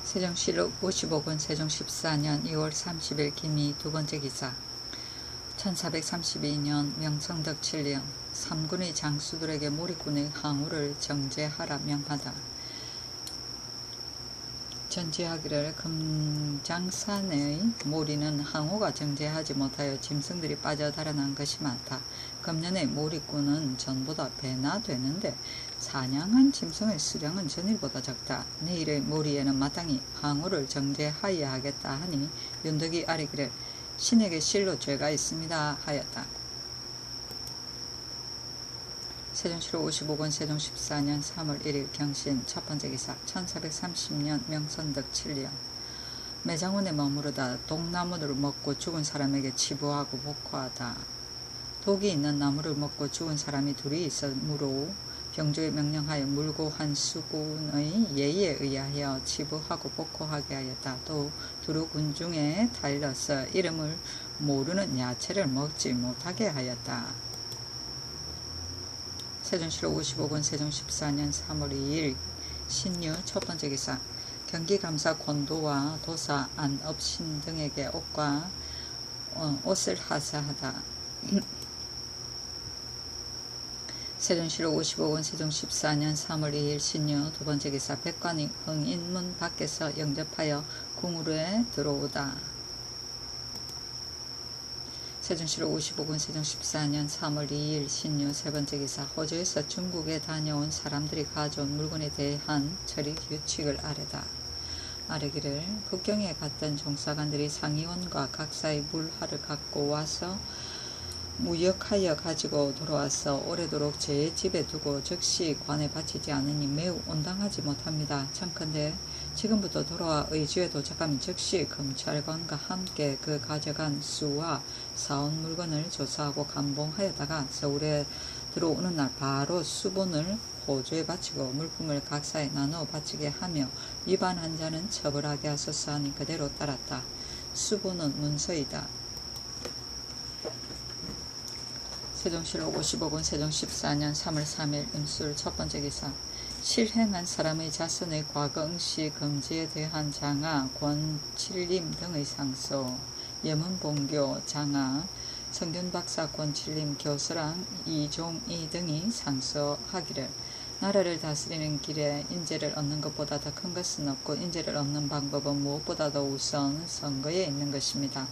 세종시록 55군 세종 14년 2월 30일 김희 두번째 기사 1432년 명성덕 7년 3군의 장수들에게 몰입군의 항우를 정제하라 명하다. 전지하기를 금장산의 모리는 항우가 정제하지 못하여 짐승들이 빠져 달아난 것이 많다. 금년의 몰입군은 전보다 배나 되는데 사냥한 짐승의 수량은 전일보다 적다. 내일의 모리에는 마땅히 항우를 정제하여야 하겠다 하니 윤덕이 아뢰기를 신에게 실로 죄가 있습니다 하였다. 세종시록 55권 세종 14년 3월 1일 경신 첫번째 기사 1430년 명선덕 7년 매장원에 머무르다 독나무를 먹고 죽은 사람에게 치부하고 복화하다. 독이 있는 나무를 먹고 죽은 사람이 둘이 있으므로 경조에 명령하여 물고 한 수군의 예의에 의하여 치부하고 복호하게 하였다. 또 두루 군중에 달려서 이름을 모르는 야채를 먹지 못하게 하였다. 세종시록 55권 세종 14년 3월 2일 신유 첫번째 기사 경기감사 권도와 도사 안업신 등에게 옷을 하사하다. 세종시록 55권 세종 14년 3월 2일 신유 두번째 기사 백관이 흥인문 밖에서 영접하여 궁으로에 들어오다. 세종시록 55권 세종 14년 3월 2일 신유 세번째 기사 호주에서 중국에 다녀온 사람들이 가져온 물건에 대한 처리 규칙을 아뢰기를 국경에 갔던 종사관들이 상의원과 각사의 물화를 갖고 와서 무역하여 가지고 돌아와서 오래도록 제 집에 두고 즉시 관에 바치지 않으니 매우 온당하지 못합니다. 청컨대 지금부터 돌아와 의주에 도착하면 즉시 검찰관과 함께 그 가져간 수와 사온 물건을 조사하고 감봉하여다가 서울에 들어오는 날 바로 수본을 호주에 바치고 물품을 각사에 나누어 바치게 하며 위반한 자는 처벌하게 하소서 하니 그대로 따랐다. 수본은 문서이다. 세종시록 55권 세종 14년 3월 3일 임술 첫번째 기사 실행한 사람의 자손의 과거 응시 금지에 대한 장하, 권칠림 등의 상소, 예문봉교, 장하, 성균박사 권칠림, 교서랑 이종이 등이 상소하기를 나라를 다스리는 길에 인재를 얻는 것보다 더 큰 것은 없고 인재를 얻는 방법은 무엇보다도 우선 선거에 있는 것입니다.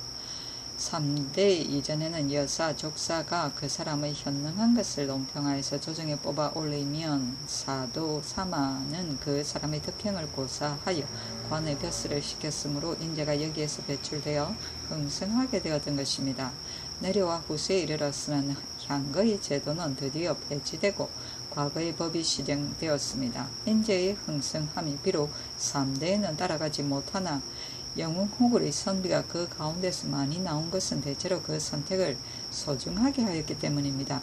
3대 이전에는 여사, 족사가 그 사람의 현능한 것을 논평하여서 조정에 뽑아 올리면 사도, 사마는 그 사람의 덕행을 고사하여 관의 벼슬을 시켰으므로 인재가 여기에서 배출되어 흥성하게 되었던 것입니다. 내려와 후세에 이르러서는 향거의 제도는 드디어 폐지되고 과거의 법이 시정되었습니다. 인재의 흥성함이 비록 3대에는 따라가지 못하나 영웅호굴의 선비가 그 가운데서 많이 나온 것은 대체로 그 선택을 소중하게 하였기 때문입니다.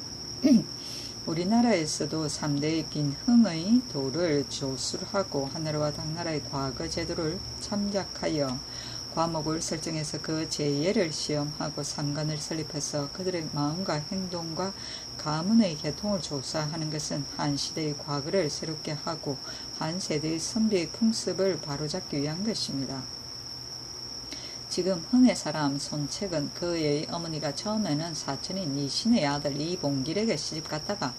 우리나라에서도 3대의 빈흥의 도를 조술하고 하나라와 당나라의 과거 제도를 참작하여 과목을 설정해서 그 제예를 시험하고 상관을 설립해서 그들의 마음과 행동과 가문의 계통을 조사하는 것은 한 시대의 과거를 새롭게 하고 한 세대의 선비의 풍습을 바로잡기 위한 것입니다. 지금 흥의 사람 손책은 그의 어머니가 처음에는 사촌인 이신의 아들 이봉길에게 시집갔다가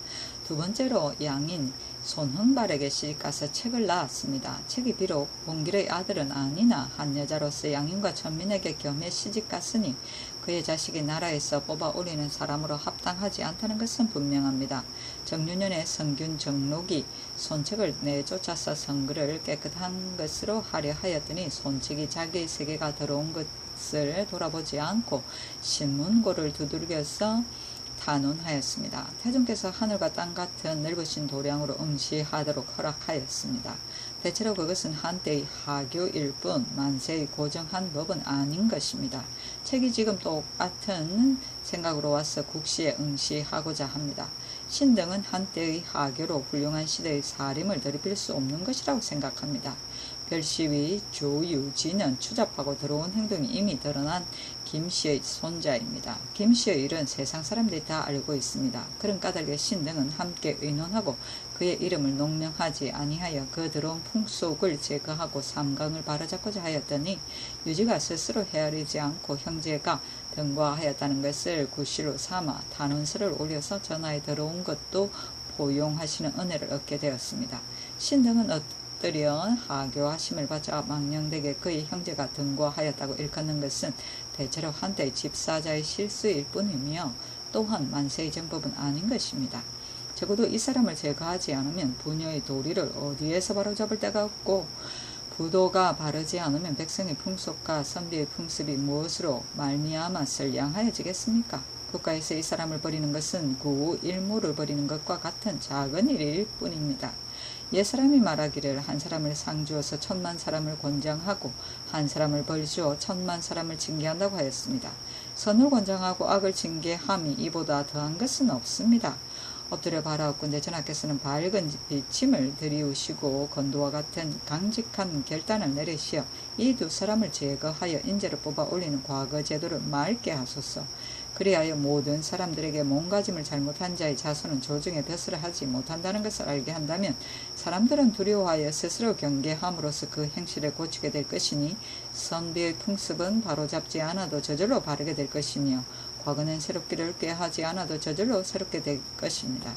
두 번째로 양인 손흥발에게 시집가서 책을 낳았습니다. 책이 비록 봉길의 아들은 아니나 한 여자로서 양인과 천민에게 겸해 시집갔으니 그의 자식이 나라에서 뽑아 올리는 사람으로 합당하지 않다는 것은 분명합니다. 정유년의 성균 정록이 손책을 내쫓아서 성글을 깨끗한 것으로 하려 하였더니 손책이 자기의 세계가 더러운 것을 돌아보지 않고 신문고를 두들겨서 탄원하였습니다. 태종께서 하늘과 땅 같은 넓으신 도량으로 응시하도록 허락하였습니다. 대체로 그것은 한때의 하교일 뿐 만세의 고정한 법은 아닌 것입니다. 책이 지금 똑같은 생각으로 와서 국시에 응시하고자 합니다. 신등은 한때의 하교로 훌륭한 시대의 사림을 더럽힐 수 없는 것이라고 생각합니다. 별시위 조유진은 추잡하고 더러운 행동이 이미 드러난 김씨의 손자입니다. 김씨의 일은 세상 사람들이 다 알고 있습니다. 그런 까닭에 신등은 함께 의논하고 그의 이름을 농명하지 아니하여 그 더러운 풍속을 제거하고 삼강을 바로잡고자 하였더니 유지가 스스로 헤아리지 않고 형제가 등과하였다는 것을 구실로 삼아 단원서를 올려서 전하에 더러운 것도 포용하시는 은혜를 얻게 되었습니다. 신등은 엎드려 하교하심을 받자 망령되게 그의 형제가 등과하였다고 일컫는 것은 대체로 한때의 집사자의 실수일 뿐이며 또한 만세의 정법은 아닌 것입니다. 적어도 이 사람을 제거하지 않으면 부녀의 도리를 어디에서 바로잡을 데가 없고 부도가 바르지 않으면 백성의 풍속과 선비의 풍습이 무엇으로 말미암았을 양하여지겠습니까? 국가에서 이 사람을 버리는 것은 구 일모를 버리는 것과 같은 작은 일일 뿐입니다. 옛사람이 말하기를 한 사람을 상주어서 1000만 사람을 권장하고 한 사람을 벌주어 1000만 사람을 징계한다고 하였습니다. 선을 권장하고 악을 징계함이 이보다 더한 것은 없습니다. 엎드려 바라옵고 내 전하께서는 밝은 비침을 들이우시고 건도와 같은 강직한 결단을 내리시어 이 두 사람을 제거하여 인재를 뽑아 올리는 과거 제도를 맑게 하소서. 그리하여 모든 사람들에게 몸가짐을 잘못한 자의 자손은 조정에 벼슬을 하지 못한다는 것을 알게 한다면 사람들은 두려워하여 스스로 경계함으로써 그 행실을 고치게 될 것이니 선비의 풍습은 바로잡지 않아도 저절로 바르게 될 것이며 과거는 새롭기를 꾀하지 않아도 저절로 새롭게 될 것입니다.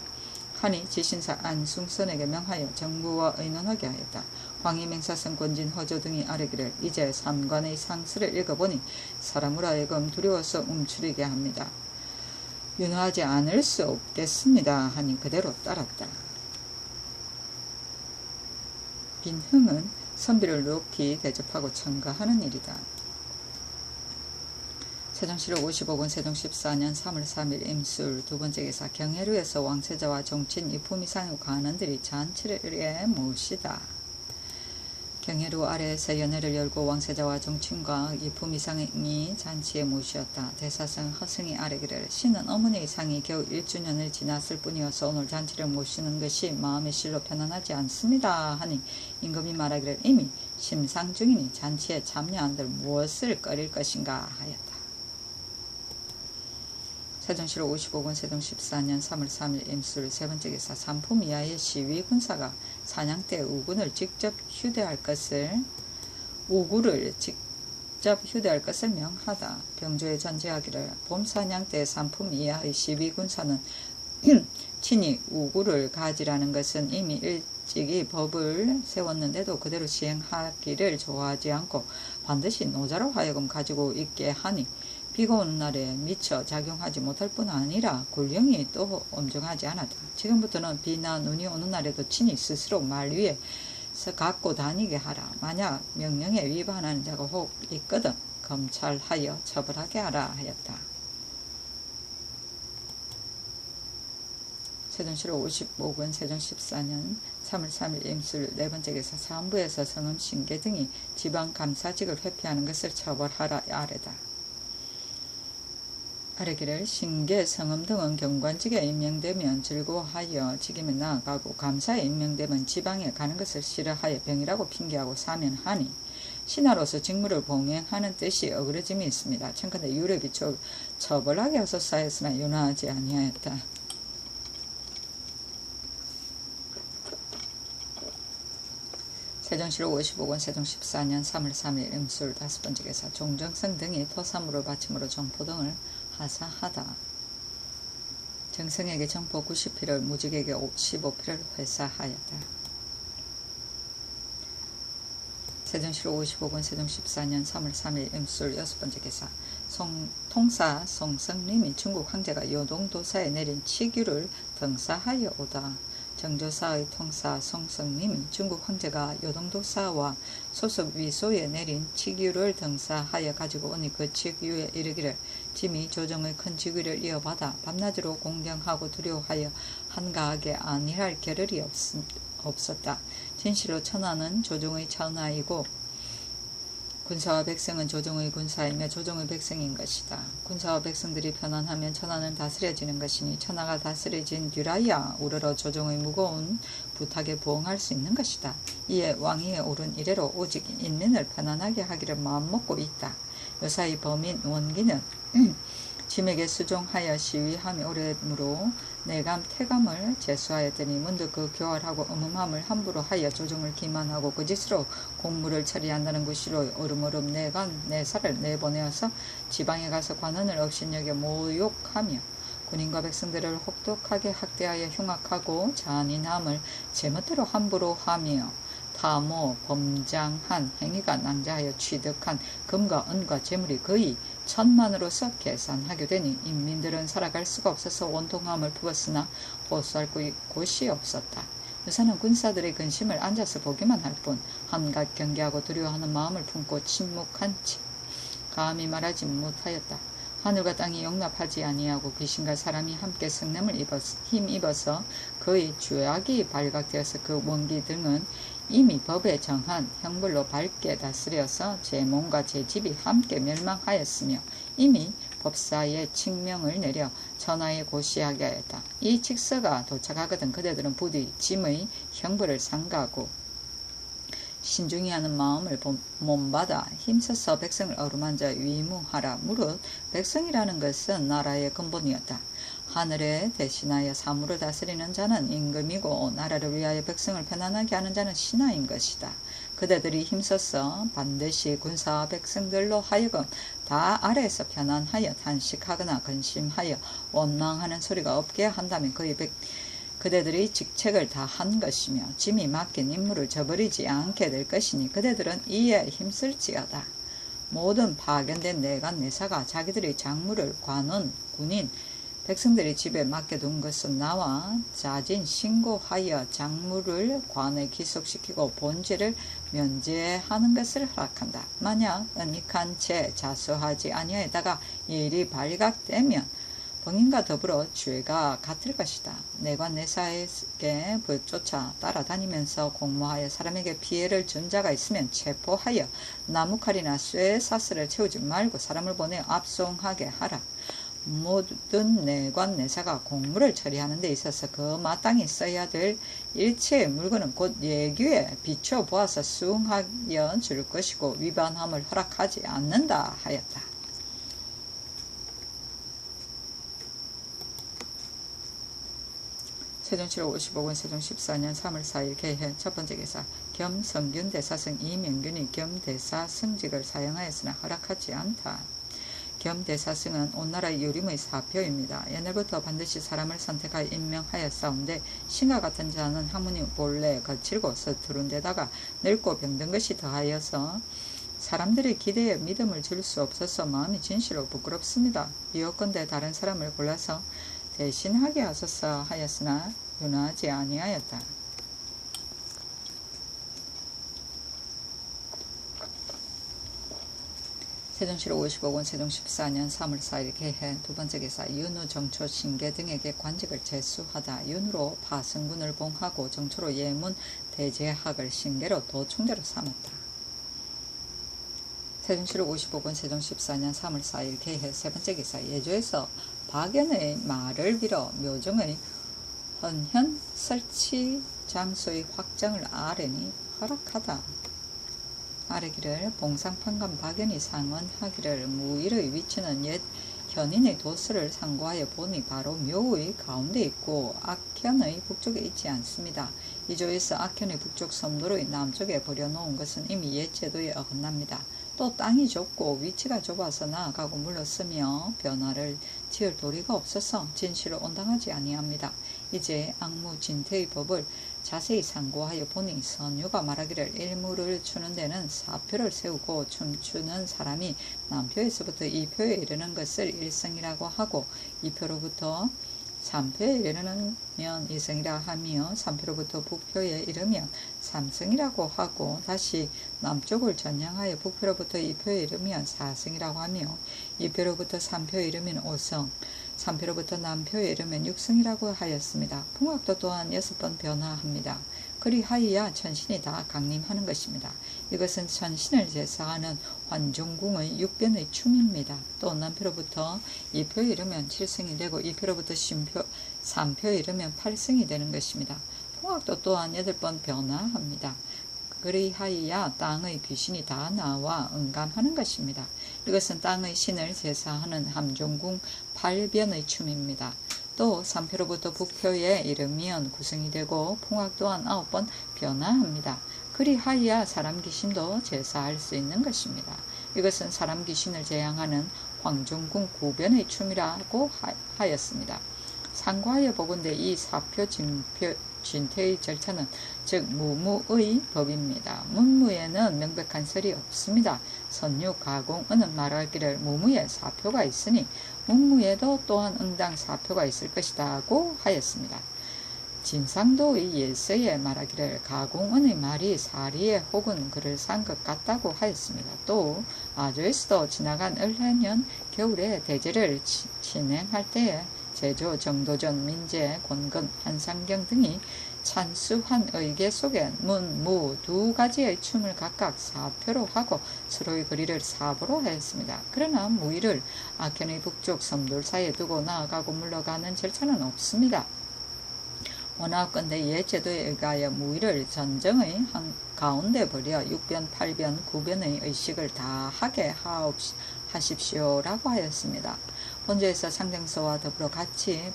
하니 지신사 안숭선에게 명하여 정부와 의논하게 하였다. 황희맹사성 권진 허조 등이 아뢰기를 이제 삼관의 상스를 읽어보니 사람으로 하여금 두려워서 움츠리게 합니다. 윤호하지 않을 수 없겠습니다. 하니 그대로 따랐다. 빈흥은 선비를 높이 대접하고 청가하는 일이다. 세종시로 55권 세종 14년 3월 3일 임술 두번째 기사 경혜루에서 왕세자와 종친 이품이상의 관원들이 잔치를 모시다. 경혜루 아래에서 연회를 열고 왕세자와 종친과 이품이상이 잔치에 모시었다. 대사성 허승이 아뢰기를 신은 어머니의 상이 겨우 1주년을 지났을 뿐이어서 오늘 잔치를 모시는 것이 마음의 실로 편안하지 않습니다. 하니 임금이 말하기를 이미 심상 중이니 잔치에 참여한들 무엇을 끓일 것인가 하였다. 세종시로 55권 세종 14년 3월 3일 임술 세번째 기사 삼품 이하의 시위 군사가 사냥 때 우군을 직접 휴대할 것을 명하다. 병조에 전제하기를 봄 사냥 때 삼품 이하의 시위 군사는 친히 우구를 가지라는 것은 이미 일찍이 법을 세웠는데도 그대로 시행하기를 좋아하지 않고 반드시 노자로 하여금 가지고 있게 하니 비가 오는 날에 미처 작용하지 못할 뿐 아니라 굴령이 또 엄중하지 않았다. 지금부터는 비나 눈이 오는 날에도 친히 스스로 말 위에서 갖고 다니게 하라. 만약 명령에 위반하는 자가 혹 있거든 검찰하여 처벌하게 하라 하였다. 세종시로 55권 세종 14년 3월 3일 임술 네번째 기사 사헌부에서 성âm 신계 등이 지방감사직을 회피하는 것을 처벌하라 아래다. 아래기를 신계, 성âm 등은 경관직에 임명되면 즐거워하여 직임에 나아가고 감사에 임명되면 지방에 가는 것을 싫어하여 병이라고 핑계하고 사면하니 신하로서 직무를 봉행하는 뜻이 어그러짐이 있습니다. 청컨대 유럽이 처벌하게 하소서 하였으나 윤화하지 아니하였다. 세종시로 55권 세종 14년 3월 3일 임술 다섯번째 기사 종정성 등이 토사물을 바침으로 정포 등을 하사하다. 정성에게 정포 90필을 무직에게 15필을 회사하였다. 세종시로 55권 세종 14년 3월 3일 임술 여섯번째 기사 통사 송성림이 중국 황제가 요동도사에 내린 치규를 등사하여 오다. 정조사의 통사 송성님이 중국 황제가 요동도사와 소속 위소에 내린 치규를 등사하여 가지고 오니 그 치규에 이르기를 짐이 조정의 큰 직위를 이어받아 밤낮으로 공경하고 두려워하여 한가하게 안일할 겨를이 없었다. 진실로 천하는 조정의 천하이고 군사와 백성은 조정의 군사이며 조정의 백성인 것이다. 군사와 백성들이 편안하면 천하는 다스려지는 것이니 천하가 다스려진 뒤라야 우러러 조정의 무거운 부탁에 부응할 수 있는 것이다. 이에 왕위에 오른 이래로 오직 인민을 편안하게 하기를 마음먹고 있다. 요사이 범인 원기는 짐에게 수종하여 시위함이 오래므로 내감 태감을 제수하였더니 문득 그 교활하고 음음함을 함부로 하여 조정을 기만하고 그 짓으로 공무를 처리한다는 구시로 얼음얼음 내간 내사를 내보내어서 지방에 가서 관원을 업신여겨 모욕하며 군인과 백성들을 혹독하게 학대하여 흉악하고 잔인함을 제멋대로 함부로 하며 타모 범장한 행위가 낭자하여 취득한 금과 은과 재물이 거의 1000만으로서 계산하게 되니 인민들은 살아갈 수가 없어서 원통함을 품었으나 호소할 곳이 없었다. 유사는 군사들의 근심을 앉아서 보기만 할 뿐 한갓 경계하고 두려워하는 마음을 품고 침묵한 채 감히 말하지 못하였다. 하늘과 땅이 용납하지 아니하고 귀신과 사람이 함께 성냄을 힘입어서 그의 죄악이 발각되어서 그 원기 등은 이미 법에 정한 형벌로 밝게 다스려서 제 몸과 제 집이 함께 멸망하였으며 이미 법사에 칙명을 내려 천하에 고시하게 하였다. 이 직서가 도착하거든 그대들은 부디 짐의 형벌을 삼가고 신중히 하는 마음을 몸받아 힘써서 백성을 어루만져 위무하라. 무릇 백성이라는 것은 나라의 근본이었다. 하늘에 대신하여 사물을 다스리는 자는 임금이고 나라를 위하여 백성을 편안하게 하는 자는 신하인 것이다. 그대들이 힘써서 반드시 군사와 백성들로 하여금 다 아래에서 편안하여 단식하거나 근심하여 원망하는 소리가 없게 한다면 그대들이 직책을 다 한 것이며 짐이 맡긴 임무를 저버리지 않게 될 것이니 그대들은 이에 힘쓸지어다. 모든 파견된 내간 내사가 자기들의 작물을 관원, 군인, 백성들이 집에 맡겨둔 것은 나와 자진 신고하여 작물을 관에 기속시키고 본죄를 면제하는 것을 허락한다. 만약 은닉한 채 자수하지 아니하다가 일이 발각되면 봉인과 더불어 죄가 같을 것이다. 내관 내사에게 쫓아 따라다니면서 공모하여 사람에게 피해를 준 자가 있으면 체포하여 나무칼이나 쇠 사슬을 채우지 말고 사람을 보내 압송하게 하라. 모든 내관 내사가 공무를 처리하는 데 있어서 그 마땅히 써야 될 일체의 물건은 곧 예규에 비춰보아서 수응하여 줄 것이고 위반함을 허락하지 않는다 하였다. 세종 7월 55년 세종 14년 3월 4일 개회 첫 번째 기사 겸 성균 대사승 이명균이 겸 대사 승직을 사용하였으나 허락하지 않다. 겸 대사승은 온나라의 유림의 사표입니다. 옛날부터 반드시 사람을 선택하여 임명하였사온데 신과 같은 자는 학문이 본래 거칠고 서투른 데다가 늙고 병든 것이 더하여서 사람들의 기대에 믿음을 줄 수 없어서 마음이 진실로 부끄럽습니다. 비옥건대 다른 사람을 골라서 대신하게 하소서 하였으나 윤하지 아니하였다. 세종 7월 55년 세종 14년 3월 4일 개회 두 번째 기사 윤후 정초 신계 등에게 관직을 제수하다. 윤후로 파승군을 봉하고 정초로 예문 대제학을 신계로 도총재로 삼았다. 세종 7월 55년 세종 14년 3월 4일 개회 세 번째 기사 예조에서 박연의 말을 빌어 묘정의 헌현 설치 장소의 확장을 아뢰니 허락하다. 아뢰기를 봉상판관 박연이 상언하기를 무일의 위치는 옛 현인의 도서를 상고하여 보니 바로 묘의 가운데 있고 악현의 북쪽에 있지 않습니다. 이조에서 악현의 북쪽 섬도로의 남쪽에 버려놓은 것은 이미 옛 제도에 어긋납니다. 또 땅이 좁고 위치가 좁아서 나아가고 물러서며 변화를 지을 도리가 없어서 진실을 온당하지 아니합니다. 이제 악무진퇴의 법을 자세히 상고하여 보니 선유가 말하기를 일무를 추는 데는 사표를 세우고 춤추는 사람이 남표에서부터 2표에 이르는 것을 일성이라고 하고 2표로부터 3표에 이르면 2성이라 하며 3표로부터 북표에 이르면 3성이라고 하고 다시 남쪽을 전향하여 북표로부터 2표에 이르면 4성이라고 하며 2표로부터 3표에 이르면 5성 3표로부터 남표에 이르면 6성이라고 하였습니다. 풍악도 또한 6번 변화합니다. 그리하여야 천신이 다 강림하는 것입니다. 이것은 천신을 제사하는 환종궁의 6변의 춤입니다. 또 남표로부터 2표에 이르면 7성이 되고 2표로부터 3표에 이르면 8성이 되는 것입니다. 풍악도 또한 8번 변화합니다. 그리하여야 땅의 귀신이 다 나와 응감하는 것입니다. 이것은 땅의 신을 제사하는 함종궁 8변의 춤입니다. 또 삼표로부터 북표에 이르면 구성이 되고 풍악 또한 9번 변화합니다. 그리하여야 사람 귀신도 제사할 수 있는 것입니다. 이것은 사람 귀신을 제향하는 황종군 구변의 춤이라고 하였습니다. 상과하여 보건대 이 사표 진퇴의 절차는 즉 무무의 법입니다. 문무에는 명백한 설이 없습니다. 선유 가공은 말하기를 무무에 사표가 있으니 문무에도 또한 응당 사표가 있을 것이다고 하였습니다. 진상도의 예서에 말하기를 가공은의 말이 사리에 혹은 글을 산 것 같다고 하였습니다. 또 아조에서도 지나간 을해년 겨울에 대제를 진행할 때에 제조, 정도전, 민재, 권근, 한상경 등이 찬수한 의계 속에 문, 무 두 가지의 춤을 각각 사표로 하고 서로의 거리를 사보로 하였습니다. 그러나 무의를 악현의 북쪽 섬돌 사이에 두고 나아가고 물러가는 절차는 없습니다. 원하건대 옛제도에 의하여 무의를 전정의 가운데 버려 6변, 8변, 9변의 의식을 다 하게 하십시오라고 하였습니다. 본조에서 상정서와 더불어 같이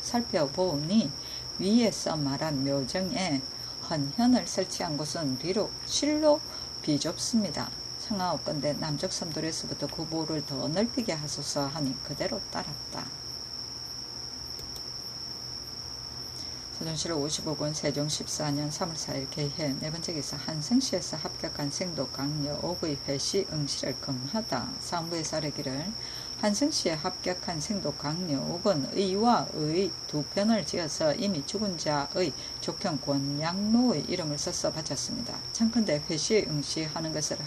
살펴보니 위에서 말한 묘정에 헌현을 설치한 곳은 비록 실로 비좁습니다. 청하옵건대 남쪽 섬돌에서부터 구보를 더 넓히게 하소서 하니 그대로 따랐다. 세종시로 55권 세종 14년 3월 4일 개회 네번째 기사 한성시에서 합격한 생도 강요 5의 회시 응시를 금하다. 상부에서 아래기를 한성시에 합격한 생도 강요 5은 의와 의 두 편을 지어서 이미 죽은 자의 족형 권양로의 이름을 써서 바쳤습니다. 청컨대 회시 응시하는 것을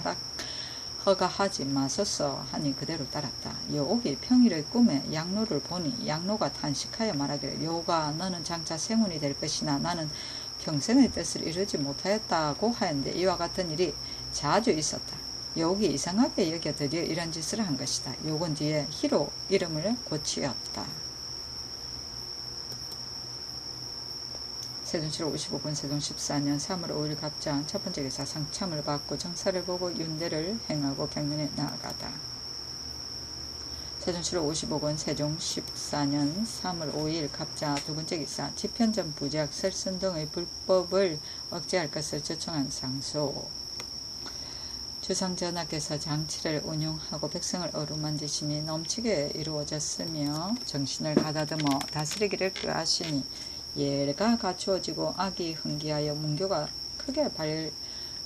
허가하지 마소서 하니 그대로 따랐다. 여옥이 평일의 꿈에 양로를 보니 양로가 탄식하여 말하기를 여옥아 너는 장차 생운이 될 것이나 나는 평생의 뜻을 이루지 못하였다고 하였는데 이와 같은 일이 자주 있었다. 여옥이 이상하게 여겨 드디어 이런 짓을 한 것이다. 여옥은 뒤에 희로 이름을 고치었다. 세종시로 55권 세종 14년 3월 5일 갑장 첫 번째 기사 상참을 받고 정사를 보고 윤대를 행하고 경연에 나아가다. 세종시로 55권 세종 14년 3월 5일 갑자 두 번째 기사 지편전 부작 설선 등의 불법을 억제할 것을 조청한 상소. 주상전하께서 장치를 운용하고 백성을 어루만지심이 넘치게 이루어졌으며 정신을 가다듬어 다스리기를 꾀하시니 예가 갖추어지고 악이 흥기하여 문교가 크게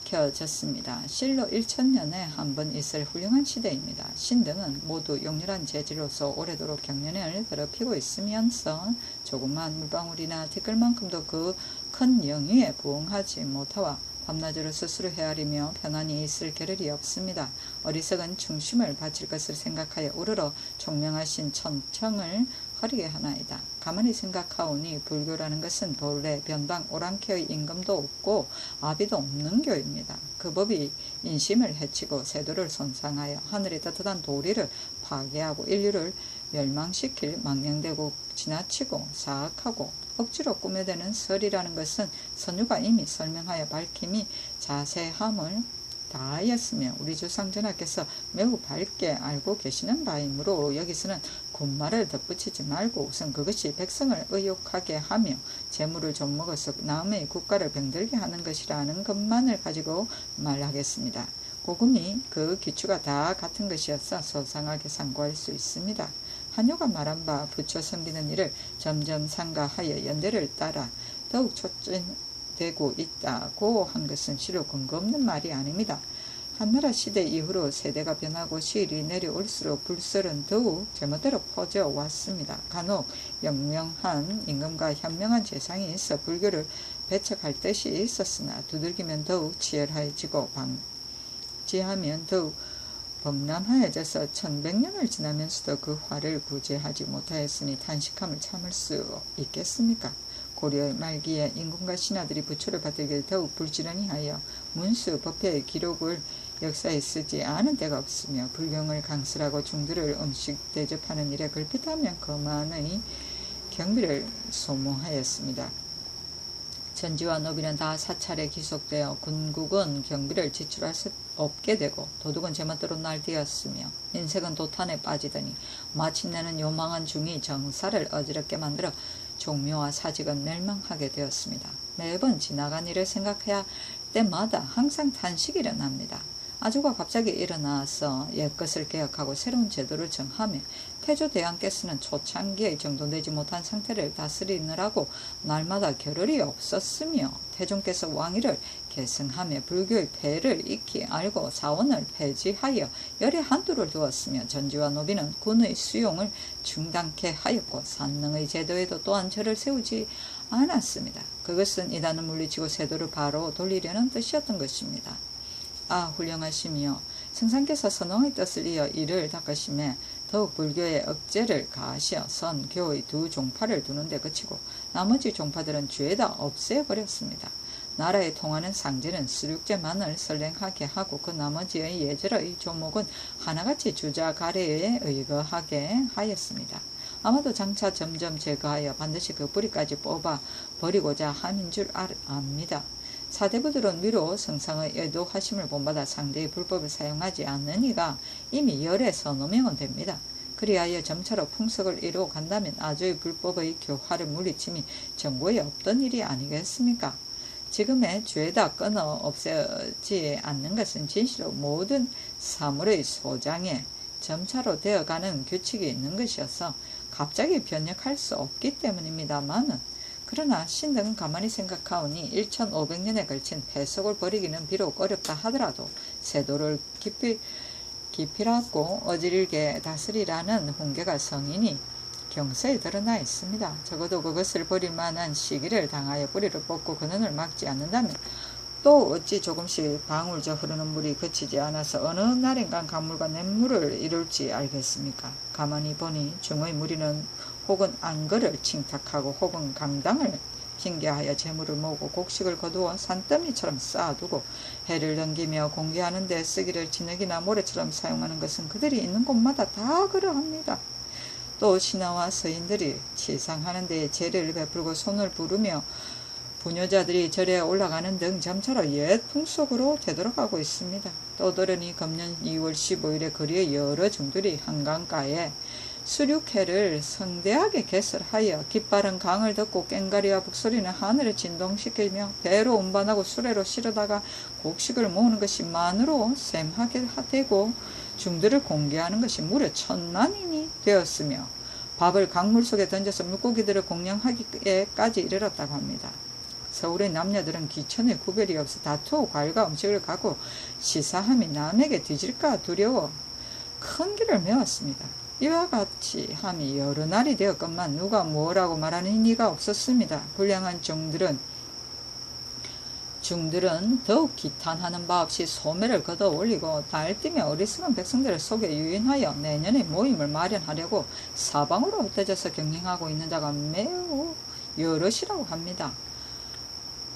밝혀졌습니다. 실로 1000년에 한 번 있을 훌륭한 시대입니다. 신등은 모두 용렬한 재질로서 오래도록 경연을 더럽히고 있으면서 조그만 물방울이나 티끌만큼도 그 큰 영위에 부응하지 못하와 밤낮으로 스스로 헤아리며 편안히 있을 겨를이 없습니다. 어리석은 충심을 바칠 것을 생각하여 우러러 총명하신 천청을 허리게 하나이다. 가만히 생각하오니 불교라는 것은 본래 변방 오랑캐의 임금도 없고 아비도 없는 교입니다. 그 법이 인심을 해치고 세도를 손상하여 하늘의 떳떳한 도리를 파괴하고 인류를 멸망시킬 망령되고 지나치고 사악하고 억지로 꾸며대는 설이라는 것은 선유가 이미 설명하여 밝힘이 자세함을 다하였으며 우리 조상전하께서 매우 밝게 알고 계시는 바이므로 여기서는 군말을 덧붙이지 말고 우선 그것이 백성을 의욕하게 하며 재물을 좀 먹어서 남의 국가를 병들게 하는 것이라는 것만을 가지고 말하겠습니다. 고금이 그 기초가 다 같은 것이어서 소상하게 상고할 수 있습니다. 한효가 말한 바 부처 섬기는 일을 점점 상가하여 연대를 따라 더욱 촉진되고 있다고 한 것은 실로 근거 없는 말이 아닙니다. 한나라 시대 이후로 세대가 변하고 시일이 내려올수록 불설은 더욱 제멋대로 퍼져왔습니다. 간혹 영명한 임금과 현명한 재상이 있어 불교를 배척할 뜻이 있었으나 두들기면 더욱 치열해지고 방지하면 더욱 범람하여져서 1100년을 지나면서도 그 화를 구제하지 못하였으니 탄식함을 참을 수 있겠습니까? 고려의 말기에 임금과 신하들이 부처를 받들기를 더욱 불지런히 하여 문수, 법회의 기록을 역사에 쓰지 않은 데가 없으며 불경을 강설하고 중들을 음식 대접하는 일에 걸핏하면 거만의 경비를 소모하였습니다. 전지와 노비는 다 사찰에 기속되어 군국은 경비를 지출할 수 없게 되고 도둑은 제멋대로 날뛰었으며 인색은 도탄에 빠지더니 마침내는 요망한 중이 정사를 어지럽게 만들어 종묘와 사직은 멸망하게 되었습니다. 매번 지나간 일을 생각해야 할 때마다 항상 탄식이 일어납니다. 아주가 갑자기 일어나서 옛것을 개혁하고 새로운 제도를 정하며 태조대왕께서는 초창기에 정돈되지 못한 상태를 다스리느라고 날마다 겨를이 없었으며 태종께서 왕위를 계승하며 불교의 폐해를 익히 알고 자원을 폐지하여 열의 한도를 두었으며 전지와 노비는 군의 수용을 중단케 하였고 산능의 제도에도 또한 절을 세우지 않았습니다. 그것은 이단을 물리치고 세도를 바로 돌리려는 뜻이었던 것입니다. 훌륭하시며 성상께서 선왕의 뜻을 이어 이를 닦으심에 더욱 불교의 억제를 가하시어 선교의 두 종파를 두는 데 그치고 나머지 종파들은 죄다 없애버렸습니다. 나라에 통하는 상제는 수륙제만을 선행하게 하고 그 나머지의 예절의 조목은 하나같이 주자 가래에 의거하게 하였습니다. 아마도 장차 점점 제거하여 반드시 그 뿌리까지 뽑아 버리고자 함인 줄 압니다. 사대부들은 위로 성상의 애독하심을 본받아 상대의 불법을 사용하지 않으니가 이미 열에서 노명은 됩니다. 그리하여 점차로 풍속을 이루어 간다면 아주의 불법의 교화를 물리침이 정고에 없던 일이 아니겠습니까? 지금의 죄다 끊어 없애지 않는 것은 진실로 모든 사물의 소장에 점차로 되어가는 규칙이 있는 것이어서 갑자기 변혁할 수 없기 때문입니다마는 그러나 신등은 가만히 생각하오니 1500년에 걸친 폐속을 버리기는 비록 어렵다 하더라도 세도를 기필하고 어지르게 다스리라는 훈계가 성인이 경서에 드러나 있습니다. 적어도 그것을 버릴 만한 시기를 당하여 뿌리를 뽑고 근원을 막지 않는다면 또 어찌 조금씩 방울져 흐르는 물이 그치지 않아서 어느 날인간 강물과 냇물을 이룰지 알겠습니까? 가만히 보니 중의 무리는 혹은 안거를 칭탁하고 혹은 강당을 핑계하여 재물을 모으고 곡식을 거두어 산더미처럼 쌓아두고 해를 넘기며 공개하는 데 쓰기를 진흙이나 모래처럼 사용하는 것은 그들이 있는 곳마다 다 그러합니다. 또 신하와 서인들이 치상하는 데에 제를 베풀고 손을 부르며 부녀자들이 절에 올라가는 등 점차로 옛 풍속으로 되돌아가고 있습니다. 떠들으니 금년 2월 15일에 거리의 여러 종들이 한강가에 수륙회를 성대하게 개설하여 깃발은 강을 덮고 꽹가리와 북소리는 하늘을 진동시키며 배로 운반하고 수레로 실어다가 곡식을 모으는 것이 만으로 셈하게 되고 중들을 공개하는 것이 무려 1000만인이 되었으며 밥을 강물 속에 던져서 물고기들을 공양하기까지 이르렀다고 합니다. 서울의 남녀들은 귀천에 구별이 없어 다투어 과일과 음식을 갖고 시사함이 남에게 뒤질까 두려워 큰 길을 메웠습니다. 이와 같이 함이 여러 날이 되었건만 누가 뭐라고 말하는 이가 없었습니다. 불량한 중들은 더욱 기탄하는 바 없이 소매를 걷어 올리고 날뛰며 어리석은 백성들을 속에 유인하여 내년에 모임을 마련하려고 사방으로 흩어져서 경영하고 있는 자가 매우 여럿이라고 합니다.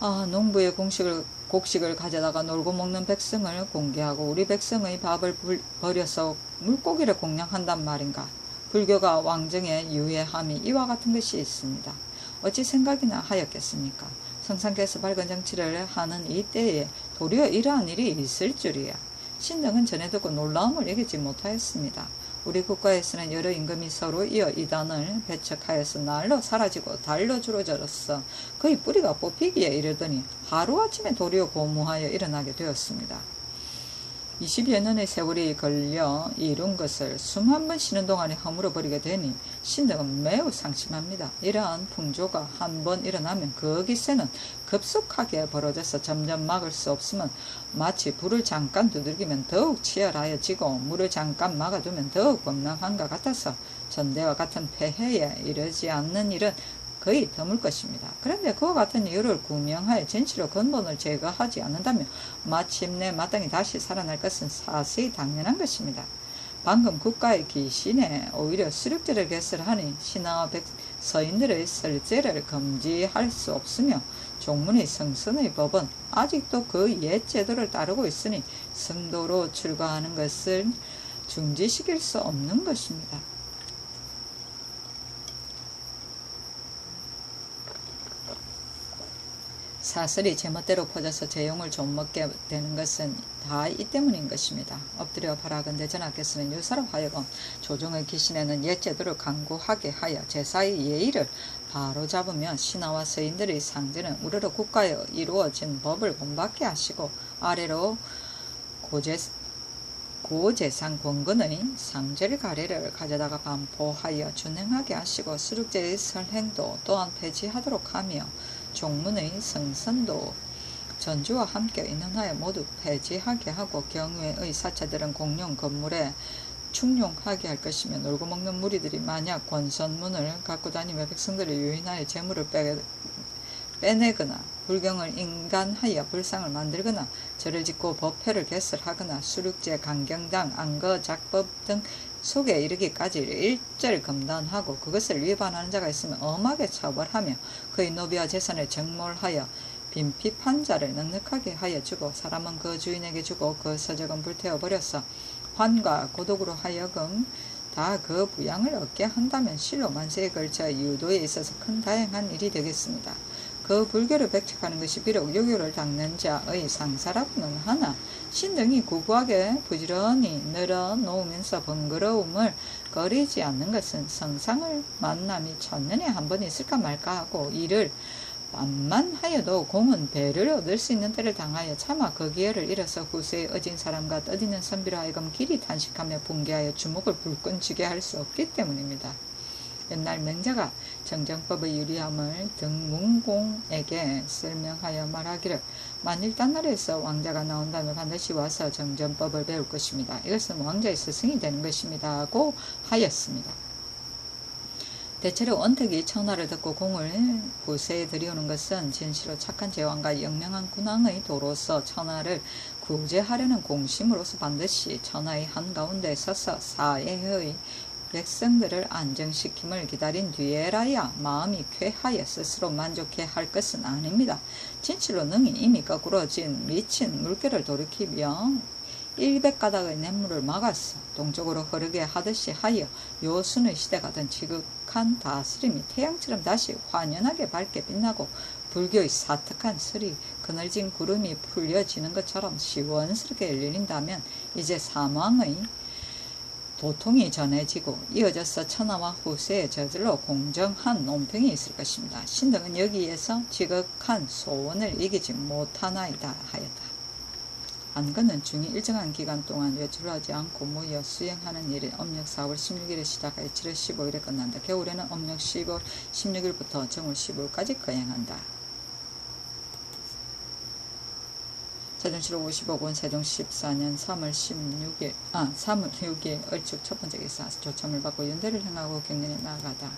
농부의 곡식을 가져다가 놀고 먹는 백성을 공개하고 우리 백성의 밥을 버려서 물고기를 공양한단 말인가. 불교가 왕정에 유해함이 이와 같은 것이 있습니다. 어찌 생각이나 하였겠습니까? 성상께서 밝은 정치를 하는 이 때에 도리어 이러한 일이 있을 줄이야. 신등은 전해 듣고 놀라움을 이기지 못하였습니다. 우리 국가에서는 여러 임금이 서로 이어 이단을 배척하여서 날로 사라지고 달로 줄어들었어 거의 뿌리가 뽑히기에 이르더니 하루아침에 도리어 고무하여 일어나게 되었습니다. 20여 년의 세월이 걸려 이룬 것을 숨 한 번 쉬는 동안에 허물어버리게 되니 신등은 매우 상심합니다. 이러한 풍조가 한 번 일어나면 그 기세는 급속하게 벌어져서 점점 막을 수 없으면 마치 불을 잠깐 두들기면 더욱 치열하여지고 물을 잠깐 막아두면 더욱 범람한가 같아서 전대와 같은 폐해에 이르지 않는 일은 거의 드물 것입니다. 그런데 그와 같은 이유를 구명하여 전치로 근본을 제거하지 않는다면 마침내 마땅히 다시 살아날 것은 사실 당연한 것입니다. 방금 국가의 기신에 오히려 수륙제를 개설하니 신하와 서인들의 설제를 금지할 수 없으며 종문의 성선의 법은 아직도 그 옛 제도를 따르고 있으니 성도로 출가하는 것을 중지시킬 수 없는 것입니다. 사슬이 제멋대로 퍼져서 제용을 좀 먹게 되는 것은 다 이 때문인 것입니다. 엎드려 바라건대 전하께서는 유사로 하여금 조정의 기신에는 옛 제도를 강구하게 하여 제사의 예의를 바로잡으며 신하와 서인들의 상제는 우러러 국가에 이루어진 법을 본받게 하시고 아래로 고재상 권근의 상제를 가래를 가져다가 반포하여 준행하게 하시고 수륙제의 설행도 또한 폐지하도록 하며 종문의 성선도 전주와 함께 인헌하여 모두 폐지하게 하고 경외의 사체들은 공용 건물에 충용하게 할 것이며 놀고 먹는 무리들이 만약 권선문을 갖고 다니며 백성들을 유인하여 재물을 빼내거나 불경을 인간하여 불상을 만들거나 절을 짓고 법회를 개설하거나 수륙제, 강경당, 안거작법 등 속에 이르기까지 일절 금단하고 그것을 위반하는 자가 있으면 엄하게 처벌하며 그의 노비와 재산을 정몰하여 빈핍한 자를 넉넉하게 하여 주고 사람은 그 주인에게 주고 그 서적은 불태워버려서 환과 고독으로 하여금 다 그 부양을 얻게 한다면 실로 만세에 걸쳐 유도에 있어서 큰 다행한 일이 되겠습니다. 그 불교를 백척하는 것이 비록 유교를 닦는 자의 상사라고는 하나 신등이 구구하게 부지런히 늘어놓으면서 번거로움을 거리지 않는 것은 성상을 만남이 천년에 한 번 있을까 말까 하고 이를 만만하여도 공은 배를 얻을 수 있는 때를 당하여 차마 그 기회를 잃어서 후세에 어진 사람과 떠드는 선비로 하여금 길이 단식하며 붕괴하여 주목을 불끈 쥐게 할 수 없기 때문입니다. 옛날 맹자가 정정법의 유리함을 등문공에게 설명하여 말하기를 만일 딴 나라에서 왕자가 나온다면 반드시 와서 정정법을 배울 것입니다. 이것은 왕자의 스승이 되는 것입니다. 고 하였습니다. 대체로 언택이 천하를 듣고 공을 후세에 들여오는 것은 진시로 착한 제왕과 영명한 군왕의 도로서 천하를 구제하려는 공심으로서 반드시 천하의 한가운데 서서 사회의 백성들을 안정시킴을 기다린 뒤에라야 마음이 쾌하여 스스로 만족해 할 것은 아닙니다. 진실로 능히 이미 거꾸러진 미친 물결을 돌이키며 100가닥의 냇물을 막았어 동쪽으로 흐르게 하듯이 하여 요순의 시대가 된 지극한 다스림이 태양처럼 다시 환연하게 밝게 빛나고 불교의 사특한 설이 그늘진 구름이 풀려지는 것처럼 시원스럽게 열린다면 이제 사망의 도통이 전해지고 이어져서 천하와 후세에 저절로 공정한 논평이 있을 것입니다. 신등은 여기에서 지극한 소원을 이기지 못하나이다 하였다. 안건은 중이 일정한 기간 동안 외출하지 않고 모여 수행하는 일이 음력 4월 16일에 시작하여 7월 15일에 끝난다. 겨울에는 음력 10월 16일부터 정월 15일까지 거행한다. 세종시로 55권 세종 14년 3월 6일 얼축 첫 번째 기사 조참을 받고 연대를 행하고 경연에 나아가다.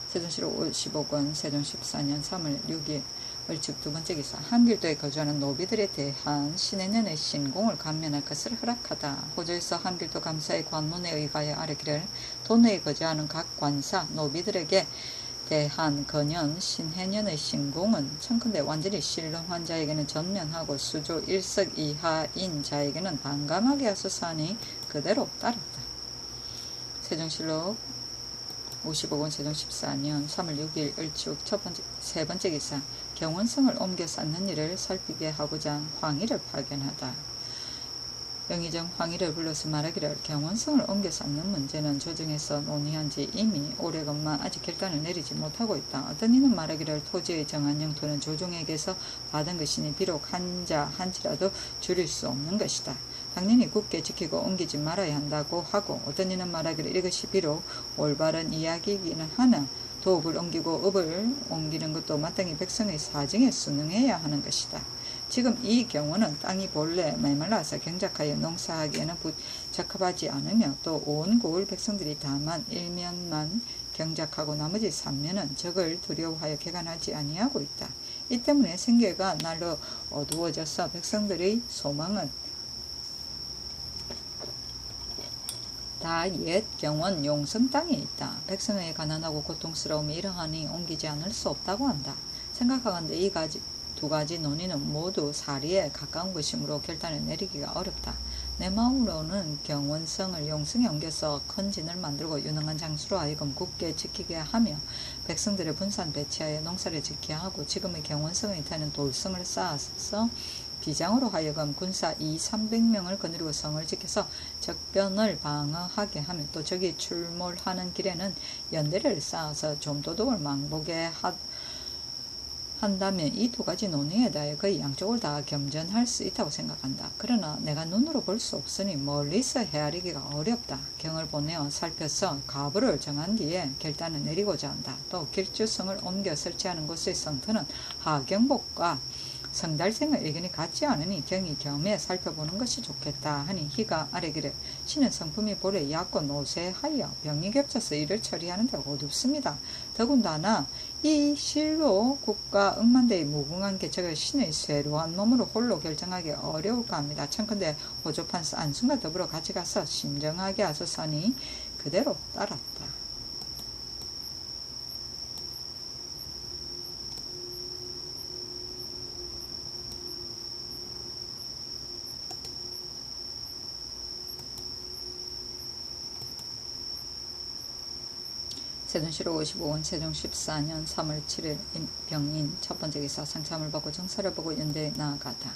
세종시로 55권 세종 14년 3월 6일 얼축 두 번째 기사 한길도에 거주하는 노비들에 대한 신해년의 신공을 감면할 것을 허락하다. 호조에서 한길도 감사의 관문에 의하여 아뢰기를 도내에 거주하는 각 관사 노비들에게 대한 거년 신해년의 신공은 청컨대 완전히 신령한 자에게는 전면하고 수조 1석 이하인 자에게는 반감하게 하소서하니 그대로 따랐다. 세종실록 55권 세종 14년 3월 6일 을축 세 번째 기사 경원성을 옮겨 쌓는 일을 살피게 하고자 황희를 파견하다. 영의정 황희를 불러서 말하기를 경원성을 옮겨 쌓는 문제는 조정에서 논의한 지 이미 오래건만 아직 결단을 내리지 못하고 있다. 어떤 이는 말하기를 토지의 정한 영토는 조정에게서 받은 것이니 비록 한자 한치라도 줄일 수 없는 것이다. 당연히 굳게 지키고 옮기지 말아야 한다고 하고 어떤 이는 말하기를 이것이 비록 올바른 이야기이기는 하나 도읍을 옮기고 읍을 옮기는 것도 마땅히 백성의 사정에 순응해야 하는 것이다. 지금 이 경우는 땅이 본래 메말라서 경작하여 농사하기에는 적합하지 않으며 또 온 고을 백성들이 다만 일면만 경작하고 나머지 3면은 적을 두려워하여 개간하지 아니하고 있다. 이 때문에 생계가 날로 어두워져서 백성들의 소망은 다 옛 경원 용성 땅에 있다. 백성의 가난하고 고통스러움이 이러하니 옮기지 않을 수 없다고 한다. 생각하건대 이 가지 두 가지 논의는 모두 사리에 가까운 것이므로 결단을 내리기가 어렵다. 내 마음으로는 경원성을 용성에 옮겨서 큰 진을 만들고 유능한 장수로 하여금 굳게 지키게 하며 백성들의 분산 배치하여 농사를 짓게 하고 지금의 경원성의 태는 돌성을 쌓아서 비장으로 하여금 군사 200~300명을 거느리고 성을 지켜서 적변을 방어하게 하며 또 적이 출몰하는 길에는 연대를 쌓아서 좀도둑을 망보게 한다면 이 두 가지 논의에 대해 거의 양쪽을 다 겸전할 수 있다고 생각한다. 그러나 내가 눈으로 볼 수 없으니 멀리서 헤아리기가 어렵다. 경을 보내어 살펴서 가부를 정한 뒤에 결단을 내리고자 한다. 또 길주성을 옮겨 설치하는 곳의 성터는 하경복과 성달생의 의견이 같지 않으니 경이 겸해 살펴보는 것이 좋겠다 하니 희가 아래기를 신은 성품이 볼에 얕고 노쇠하여 병이 겹쳐서 일을 처리하는 데 어둡습니다. 더군다나 이 실로 국가 억만대의 무궁한 개척을 신의 쇠로한 몸으로 홀로 결정하기 어려울까 합니다. 청컨대 호조판 안순과 더불어 같이 가서 심정하게 하소서니 그대로 따랐다. 세종시로 55원 세종 14년 3월 7일 병인 첫 번째 기사 상참을 받고 정사를 보고 연대에 나아가다.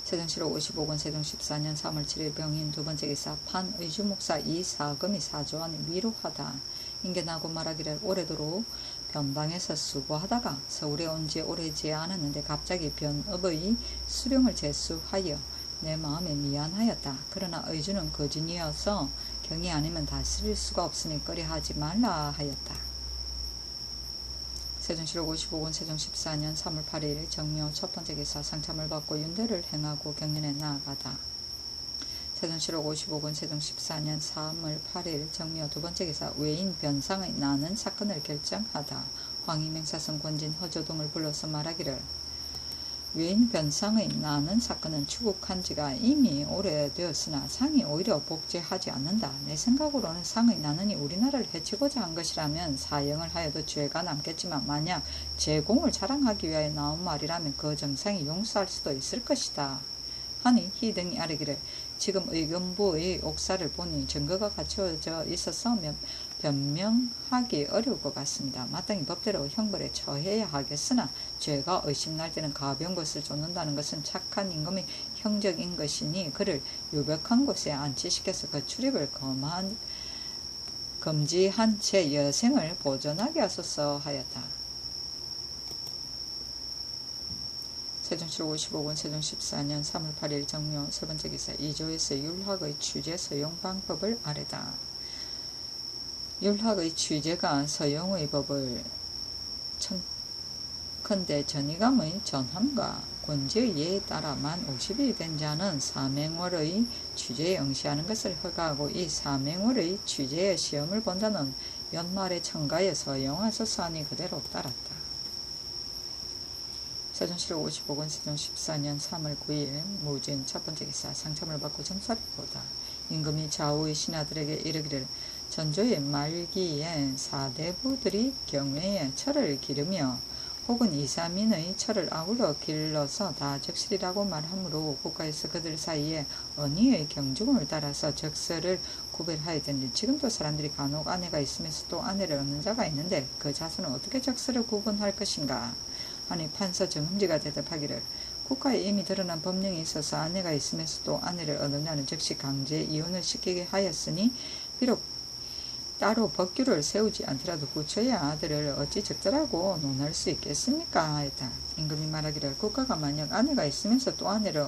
세종시로 55원 세종 14년 3월 7일 병인 두 번째 기사 판의주목사 이사금이 사조안이 위로하다. 인견하고 말하기를 오래도록 변방에서 수고하다가 서울에 온 지 오래지 않았는데 갑자기 변업의 수령을 제수하여 내 마음에 미안하였다. 그러나 의주는 거진이어서 경이 아니면 다스릴 수가 없으니 꺼려하지 말라 하였다. 세종시록 55권 세종 14년 3월 8일 정묘 첫 번째 기사 상참을 받고 윤대를 행하고 경연에 나아가다. 세종시록 55권 세종 14년 3월 8일 정묘 두 번째 기사 외인 변상의 나는 사건을 결정하다. 황희 맹사성 권진 허조동을 불러서 말하기를 외인 변상의 나는 사건은 추국한 지가 이미 오래되었으나 상이 오히려 복제하지 않는다. 내 생각으로는 상의 나는이 우리나라를 해치고자 한 것이라면 사형을 하여도 죄가 남겠지만 만약 제공을 자랑하기 위하여 나온 말이라면 그 정상이 용서할 수도 있을 것이다. 하니 희등이 아뢰기를 지금 의견부의 옥사를 보니 증거가 갖추어져 있어서 변명하기 어려울 것 같습니다. 마땅히 법대로 형벌에 처해야 하겠으나 죄가 의심날 때는 가벼운 것을 쫓는다는 것은 착한 임금의 형적인 것이니 그를 유벽한 곳에 안치시켜서 그 출입을 금지한 채 여생을 보존하게 하소서 하였다. 세종시록 55권 세종 14년 3월 8일 정묘 세 번째 기사 2조에서 율학의 취재 서용 방법을 아뢰다. 율학의 취재가 서용의 법을 청컨대 전이감의 전함과 권지의 예에 따라 만 50이 된 자는 사맹월의 취재에 응시하는 것을 허가하고 이 사맹월의 취재의 시험을 본 자는 연말에 청가에 서용하소서 하니 그대로 따랐다. 세종시록 55권 세종 14년 3월 9일 무진 첫 번째 기사 상참을 받고 정사를 보다. 임금이 좌우의 신하들에게 이르기를 전조의 말기에 사대부들이 경외에 철을 기르며 혹은 2~3인의 철을 아울러 길러서 다 적실이라고 말하므로 국가에서 그들 사이에 언의의 경중을 따라서 적설을 구별하였더니 지금도 사람들이 간혹 아내가 있으면서 또 아내를 얻는 자가 있는데 그 자손은 어떻게 적설을 구분할 것인가 하니 판서 정흠지가 대답하기를 국가에 이미 드러난 법령이 있어서 아내가 있으면서 또 아내를 얻는 자는 즉시 강제 이혼을 시키게 하였으니 비록 따로 법규를 세우지 않더라도 후처의 아들을 어찌 적절하고 논할 수 있겠습니까? 하였다. 임금이 말하기를 국가가 만약 아내가 있으면서 또 아내를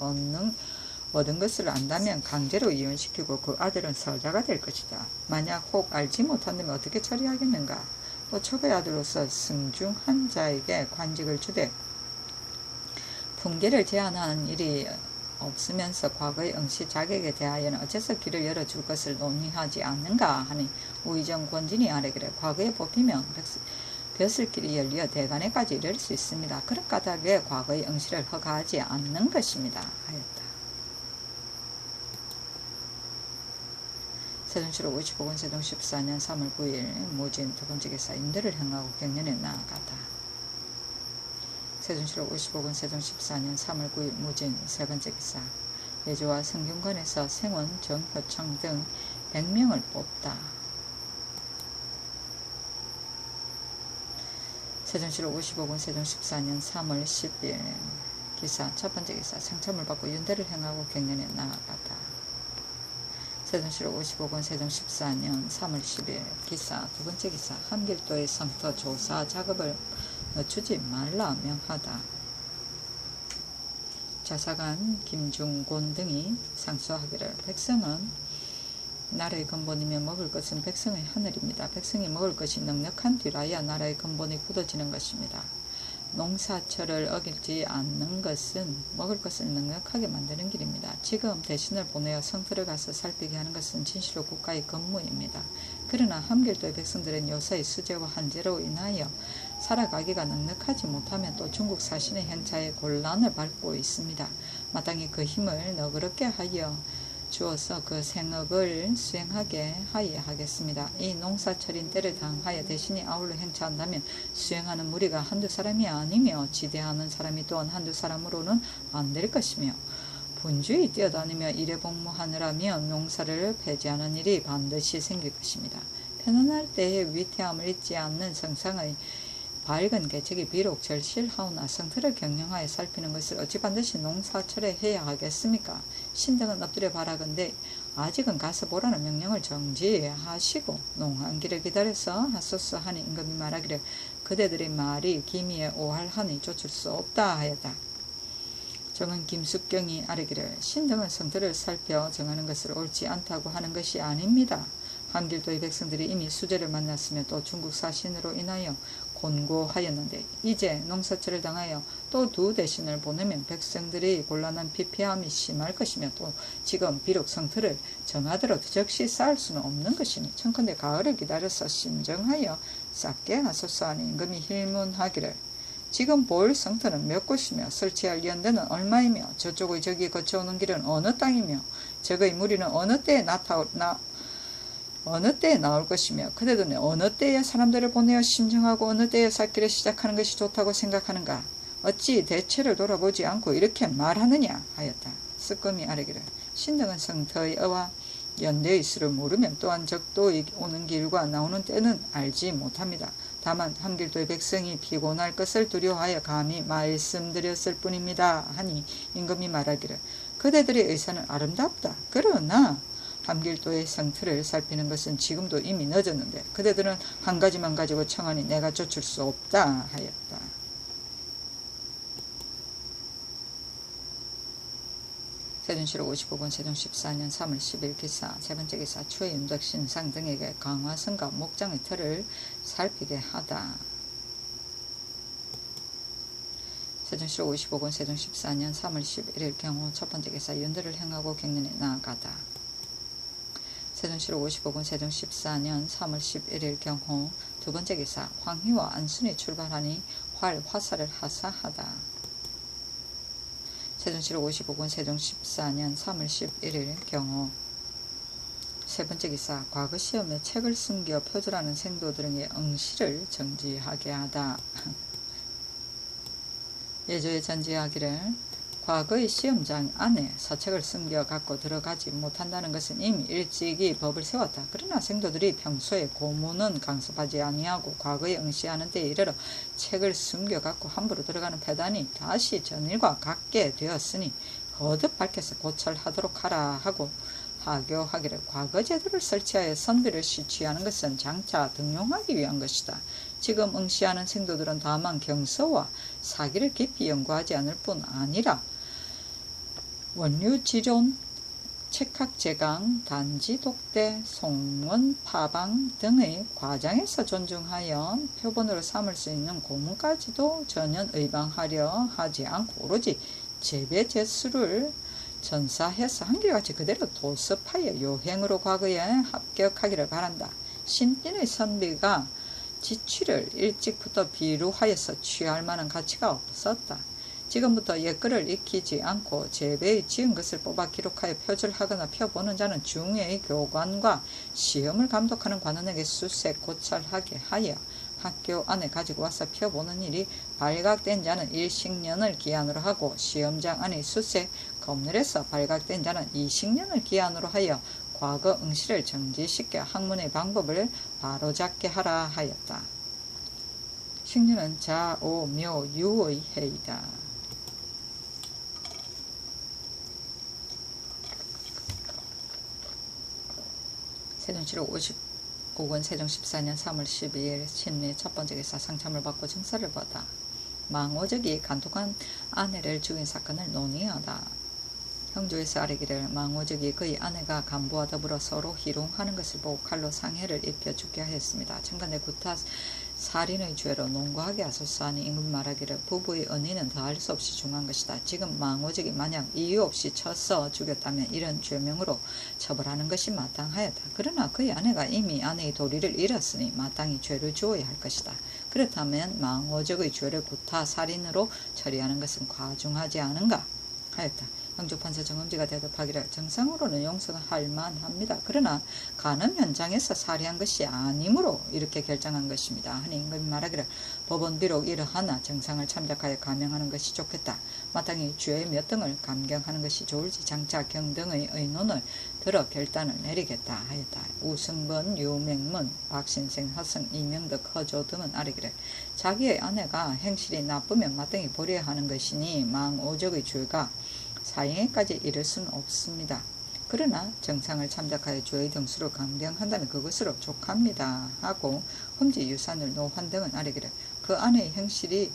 얻은 것을 안다면 강제로 이혼시키고 그 아들은 서자가 될 것이다. 만약 혹 알지 못한다면 어떻게 처리하겠는가? 또 첩의 아들로서 승중한 자에게 관직을 주되 풍계를 제한한 일이 없으면서 과거의 응시 자격에 대하여는 어째서 길을 열어줄 것을 논의하지 않는가 하니 우의정 권진이 아뢰기를 과거에 뽑히면 벼슬길이 열려 대간에까지 이를 수 있습니다. 그런 까닭에 과거의 응시를 허가하지 않는 것입니다. 하였다. 세종시록 55권 세종 14년 3월 9일 무진 두 번째 기사 인대를 행하고 경연에 나아가다. 세종시로 55군 세종 14년 3월 9일 무진 세 번째 기사. 예조와 성균관에서 생원, 정표청 등 100명을 뽑다. 세종시로 55군 세종 14년 3월 10일 기사. 첫 번째 기사. 상첨을 받고 윤대를 행하고 경연에 나아가다. 세종시로 55군 세종 14년 3월 10일 기사. 두 번째 기사. 함길도의 성터 조사 작업을 늦추지 말라 명하다. 자사관 김중곤 등이 상소하기를 백성은 나라의 근본이며 먹을 것은 백성의 하늘입니다. 백성이 먹을 것이 넉넉한 뒤라야 나라의 근본이 굳어지는 것입니다. 농사철을 어기지 않는 것은 먹을 것을 넉넉하게 만드는 길입니다. 지금 대신을 보내어 성터를 가서 살피게 하는 것은 진실로 국가의 근무입니다. 그러나 함길도의 백성들은 요사의 수재와 한재로 인하여 살아가기가 넉넉하지 못하면 또 중국 사신의 행차에 곤란을 밟고 있습니다. 마땅히 그 힘을 너그럽게 하여 주어서 그 생업을 수행하게 하여야 하겠습니다. 이 농사철인 때를 당하여 대신이 아울러 행차한다면 수행하는 무리가 한두 사람이 아니며 지대하는 사람이 또한 한두 사람으로는 안 될 것이며 분주히 뛰어다니며 일에 복무하느라면 농사를 폐지하는 일이 반드시 생길 것입니다. 편안할 때에 위태함을 잊지 않는 성상의 밝은 계책이 비록 절실하오나 성터를 경영하여 살피는 것을 어찌 반드시 농사철에 해야 하겠습니까? 신등은 엎드려 바라건대 아직은 가서 보라는 명령을 정지하시고 농한기를 기다려서 하소서 하니 임금이 말하기를 그대들의 말이 기미에 오할하니 쫓을 수 없다 하였다. 정은 김숙경이 아뢰기를 신등은 성터를 살펴 정하는 것을 옳지 않다고 하는 것이 아닙니다. 함길도의 백성들이 이미 수재를 만났으며 또 중국 사신으로 인하여 곤고하였는데 이제 농사철을 당하여 또 두 대신을 보내면 백성들이 곤란한 피폐함이 심할 것이며 또 지금 비록 성터를 정하더라도 즉시 쌓을 수는 없는 것이니 청컨대 가을을 기다려서 신정하여 쌓게 하소서 하니 임금이 힐문하기를 지금 볼 성터는 몇 곳이며 설치할 연대는 얼마이며 저쪽의 저기 거쳐오는 길은 어느 땅이며 적의 무리는 어느 때에 나올 것이며 그대들은 어느 때에 사람들을 보내어 신정하고 어느 때에 쌓기를 시작하는 것이 좋다고 생각하는가? 어찌 대체를 돌아보지 않고 이렇게 말하느냐 하였다. 스금이 아뢰기를 신등은 성터의 어와 연대의 수를 모르면 또한 적도의 오는 길과 나오는 때는 알지 못합니다. 다만 함길도의 백성이 피곤할 것을 두려워하여 감히 말씀드렸을 뿐입니다 하니 임금이 말하기를 그대들의 의사는 아름답다. 그러나 함길도의 성터를 살피는 것은 지금도 이미 늦었는데 그대들은 한 가지만 가지고 청하니 내가 쫓을 수 없다 하였다. 세종시로 55군 세종 14년 3월 10일 기사. 세 번째 기사. 추의 윤덕신상 등에게 강화성과 목장의 터를 살피게 하다. 세종시로 55군 세종 14년 3월 11일 경우 첫 번째 기사. 윤대를 행하고 경연에 나아가다. 세종시로 55군 세종 14년 3월 11일 경호 두 번째 기사. 황희와 안순이 출발하니 화살을 하사하다. 세종시로 55군 세종 14년 3월 11일 경호 세 번째 기사. 과거 시험에 책을 숨겨 표절하는 생도들에게 응시를 정지하게 하다. 예조에 전지하기를 과거의 시험장 안에 서책을 숨겨 갖고 들어가지 못한다는 것은 이미 일찍이 법을 세웠다. 그러나 생도들이 평소에 고문은 강습하지 아니하고 과거에 응시하는 때에 이르러 책을 숨겨 갖고 함부로 들어가는 패단이 다시 전일과 같게 되었으니 거듭 밝혀서 고찰하도록 하라 하고 하교하기를 과거 제도를 설치하여 선비를 시취하는 것은 장차 등용하기 위한 것이다. 지금 응시하는 생도들은 다만 경서와 사기를 깊이 연구하지 않을 뿐 아니라 원류지론, 책학제강, 단지독대, 송원, 파방 등의 과장에서 존중하여 표본으로 삼을 수 있는 고문까지도 전혀 의방하려 하지 않고 오로지 재배제수를 전사해서 한결같이 그대로 도습하여 요행으로 과거에 합격하기를 바란다. 신인의 선비가 지취를 일찍부터 비루하여서 취할 만한 가치가 없었다. 지금부터 옛글을 익히지 않고 제배의 지은 것을 뽑아 기록하여 표절하거나 펴보는 자는 중외의 교관과 시험을 감독하는 관원에게 수색 고찰하게 하여 학교 안에 가지고 와서 펴보는 일이 발각된 자는 일식년을 기한으로 하고 시험장 안의 숫에 검열해서 발각된 자는 이식년을 기한으로 하여 과거 응시를 정지시켜 학문의 방법을 바로잡게 하라 하였다. 식년은 자, 오, 묘, 유의 해이다. 세종실록 55권 세종 14년 3월 12일 신리 첫 번째 기사 상참을 받고 증서를 보다. 망오적이 간독한 아내를 죽인 사건을 논의하다. 형조에서 아뢰기를 망오적이 그의 아내가 간부와 더불어 서로 희롱하는 것을 보고 칼로 상해를 입혀 죽게 하였습니다. 청간대 구타 살인의 죄로 논고하게 하소서 하니 임금 말하기를 부부의 언의는 더할 수 없이 중한 것이다. 지금 망오적이 만약 이유 없이 쳐서 죽였다면 이런 죄명으로 처벌하는 것이 마땅하였다. 그러나 그의 아내가 이미 아내의 도리를 잃었으니 마땅히 죄를 주어야 할 것이다. 그렇다면 망오적의 죄를 구타 살인으로 처리하는 것은 과중하지 않은가 하였다. 형조판사 정엄지가 대답하기를 정상으로는 용서할 만합니다. 그러나 간음 현장에서 살해한 것이 아니므로 이렇게 결정한 것입니다. 하니 임금이 말하기를 법은 비록 이러하나 정상을 참작하여 감형하는 것이 좋겠다. 마땅히 죄의 몇 등을 감경하는 것이 좋을지 장차 경등의 의논을 들어 결단을 내리겠다 하였다. 우승번, 유맹문, 박신생, 허승, 이명덕, 허조 등은 아뢰기를 자기의 아내가 행실이 나쁘면 마땅히 버려야 하는 것이니 망오적의 죄가 사형에까지 이를 수는 없습니다. 그러나 정상을 참작하여 죄의 등수를 감경한다면 그것으로 족합니다. 하고 흠지 유산을 노환 등은 아뢰기를 그 아내의 행실이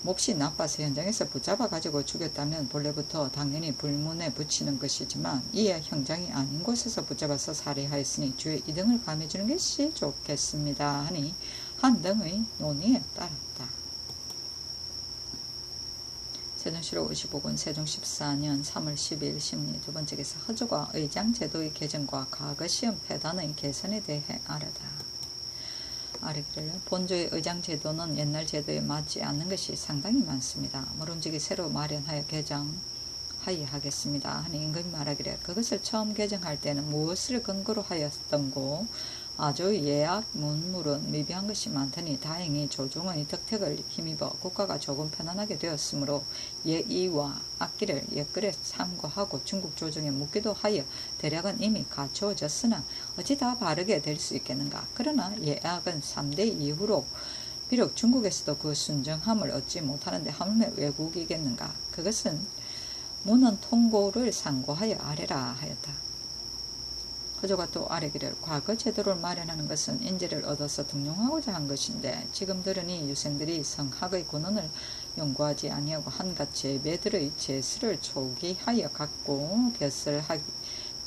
몹시 나빠서 현장에서 붙잡아 가지고 죽였다면 본래부터 당연히 불문에 붙이는 것이지만 이에 형장이 아닌 곳에서 붙잡아서 살해하였으니 죄 이등을 감해주는 것이 좋겠습니다. 하니 한 등의 논의에 따랐다. 세종실록 55권 세종 14년 3월 12일 심리 두 번째 기사 허조가 의장제도의 개정과 과거 시험 폐단의 개선에 대해 아뢰다. 아뢰기를 본조의 의장제도는 옛날 제도에 맞지 않는 것이 상당히 많습니다. 모름지기 새로 마련하여 개정하여 하겠습니다. 하니 임금이 말하기를 그것을 처음 개정할 때는 무엇을 근거로 하였던고 아주 예약 문물은 미비한 것이 많더니 다행히 조정의 덕택을 힘입어 국가가 조금 편안하게 되었으므로 예의와 악기를 옛글에 참고하고 중국 조정에 묻기도 하여 대략은 이미 갖추어졌으나 어찌 다 바르게 될 수 있겠는가. 그러나 예약은 3대 이후로 비록 중국에서도 그 순정함을 얻지 못하는데 하물며 외국이겠는가. 그것은 문헌 통고를 상고하여 아뢰라 하였다. 허조가 또 아뢰기를 과거 제도를 마련하는 것은 인재를 얻어서 등용하고자 한 것인데 지금 들으니 유생들이 성학의 근원을 연구하지 아니하고 한갓 재배들의 재수를 초기하여 갖고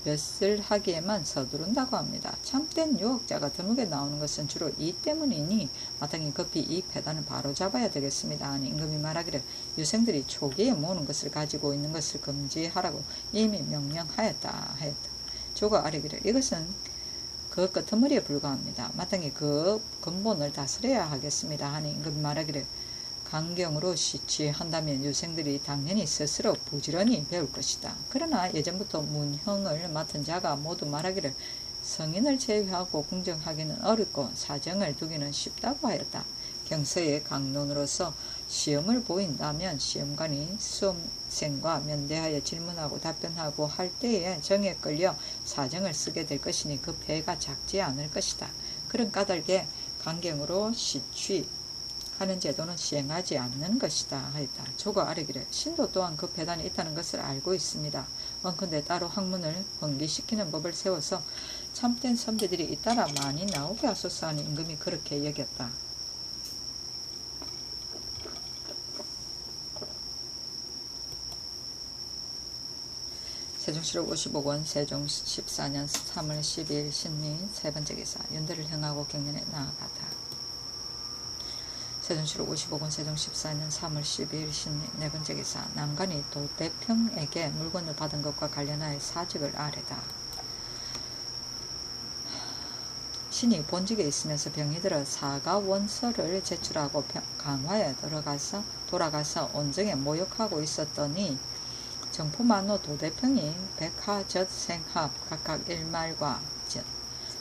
벼슬하기에만 서두른다고 합니다. 참된 유학자가 드물게 나오는 것은 주로 이 때문이니 마땅히 급히 이 폐단을 바로잡아야 되겠습니다. 하니 임금이 말하기를 유생들이 초기에 모으는 것을 가지고 있는 것을 금지하라고 이미 명령하였다 하였다. 조가 아뢰기를 이것은 그 끄트머리에 불과합니다. 마땅히 그 근본을 다스려야 하겠습니다. 하니 임금이 말하기를 강경으로 시취한다면 유생들이 당연히 스스로 부지런히 배울 것이다. 그러나 예전부터 문형을 맡은 자가 모두 말하기를 성인을 제외하고 궁정하기는 어렵고 사정을 두기는 쉽다고 하였다. 경서의 강론으로서 시험을 보인다면 시험관이 수험생과 면대하여 질문하고 답변하고 할 때에 정에 끌려 사정을 쓰게 될 것이니 그 폐가 작지 않을 것이다. 그런 까닭에 강경으로 시취하는 제도는 시행하지 않는 것이다 하였다. 조가 아뢰기를 신도 또한 그 폐단이 있다는 것을 알고 있습니다. 원컨대 따로 학문을 번기시키는 법을 세워서 참된 선비들이 잇따라 많이 나오게 하소서 하니 임금이 그렇게 여겼다. 세종실록 55권 세종 14년 3월 12일 신리 세 번째 기사 연대를 행하고 경련에 나아가다. 세종실록 55권 세종 14년 3월 12일 신리 네 번째 기사 남간이 도대평에게 물건을 받은 것과 관련하여 사직을 아뢰다. 신이 본직에 있으면서 병이 들어 사가원서를 제출하고 강화에 돌아가서 온정에 모욕하고 있었더니 정포만노 도대평이 백하젖생합 각각 일말과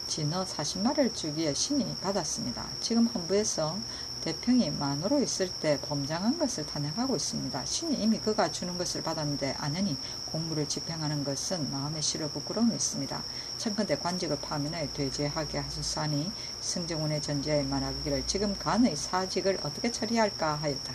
진어 40마리를 주기에 신이 받았습니다. 지금 헌부에서 대평이 만으로 있을 때 범장한 것을 탄핵하고 있습니다. 신이 이미 그가 주는 것을 받았는데 안연히 공무를 집행하는 것은 마음에 실어 부끄러움이 있습니다. 청컨대 관직을 파면하여 되제하게 하소서하니 승정원의 전제에 말하기를 지금 간의 사직을 어떻게 처리할까 하였다.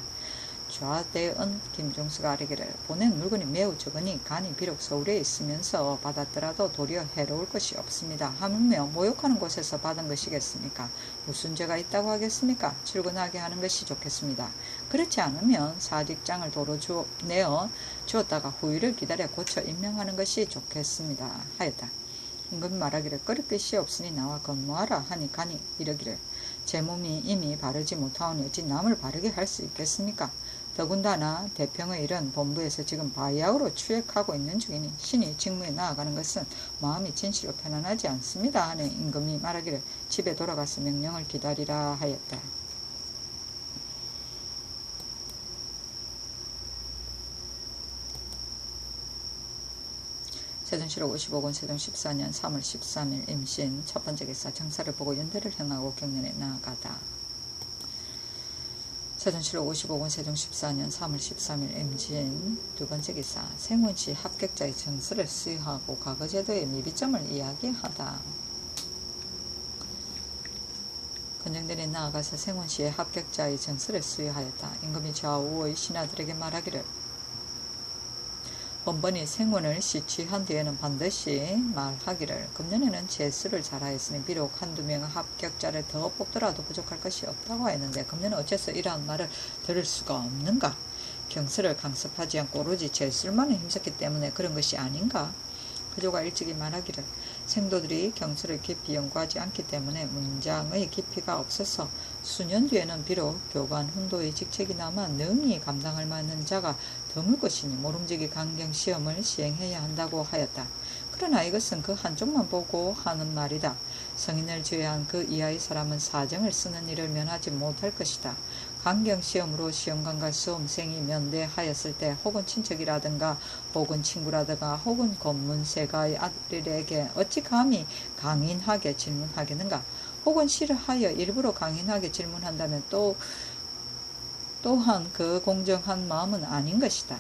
좌대은 김종수가 아뢰기를 보낸 물건이 매우 적으니 간이 비록 서울에 있으면서 받았더라도 도리어 해로울 것이 없습니다. 하물며 모욕하는 곳에서 받은 것이겠습니까? 무슨 죄가 있다고 하겠습니까? 출근하게 하는 것이 좋겠습니다. 그렇지 않으면 사직장을 도로 내어 주었다가 후일을 기다려 고쳐 임명하는 것이 좋겠습니다. 하였다. 임금이 말하기를 끓일 것이 없으니 나와 근무하라 하니 간이 이르기를 제 몸이 이미 바르지 못하오니 어찌 남을 바르게 할 수 있겠습니까? 더군다나 대평의 일은 본부에서 지금 바야흐로 추액하고 있는 중이니 신이 직무에 나아가는 것은 마음이 진실로 편안하지 않습니다 하니 임금이 말하기를 집에 돌아가서 명령을 기다리라 하였다. 세종실록 55권 세종 14년 3월 13일 임신 첫 번째 기사 정사를 보고 연대를 행하고 경련에 나아가다. 세종실록 55권 세종 14년 3월 13일 임신 두 번째 기사 생원시 합격자의 정서를 수여하고 과거제도의 미비점을 이야기하다. 건정들이 나아가서 생원시의 합격자의 정서를 수여하였다. 임금이 좌우의 신하들에게 말하기를 번번이 생원을 시취한 뒤에는 반드시 말하기를 금년에는 재수를 잘하였으니 비록 한두 명의 합격자를 더 뽑더라도 부족할 것이 없다고 했는데 금년은 어째서 이러한 말을 들을 수가 없는가? 경서를 강습하지 않고 오로지 재수만 힘썼기 때문에 그런 것이 아닌가? 그조가 일찍이 말하기를 생도들이 경서를 깊이 연구하지 않기 때문에 문장의 깊이가 없어서 수년 뒤에는 비록 교관 훈도의 직책이 남아 능히 감당할 만한 자가 드물 것이니 모름지기 강경 시험을 시행해야 한다고 하였다. 그러나 이것은 그 한쪽만 보고 하는 말이다. 성인을 제외한 그 이하의 사람은 사정을 쓰는 일을 면하지 못할 것이다. 강경시험으로 시험관과 수험생이 면대하였을 때 혹은 친척이라든가 혹은 친구라든가 혹은 검문세가의 아들에게 어찌 감히 강인하게 질문하겠는가? 혹은 싫어하여 일부러 강인하게 질문한다면 또한 그 공정한 마음은 아닌 것이다.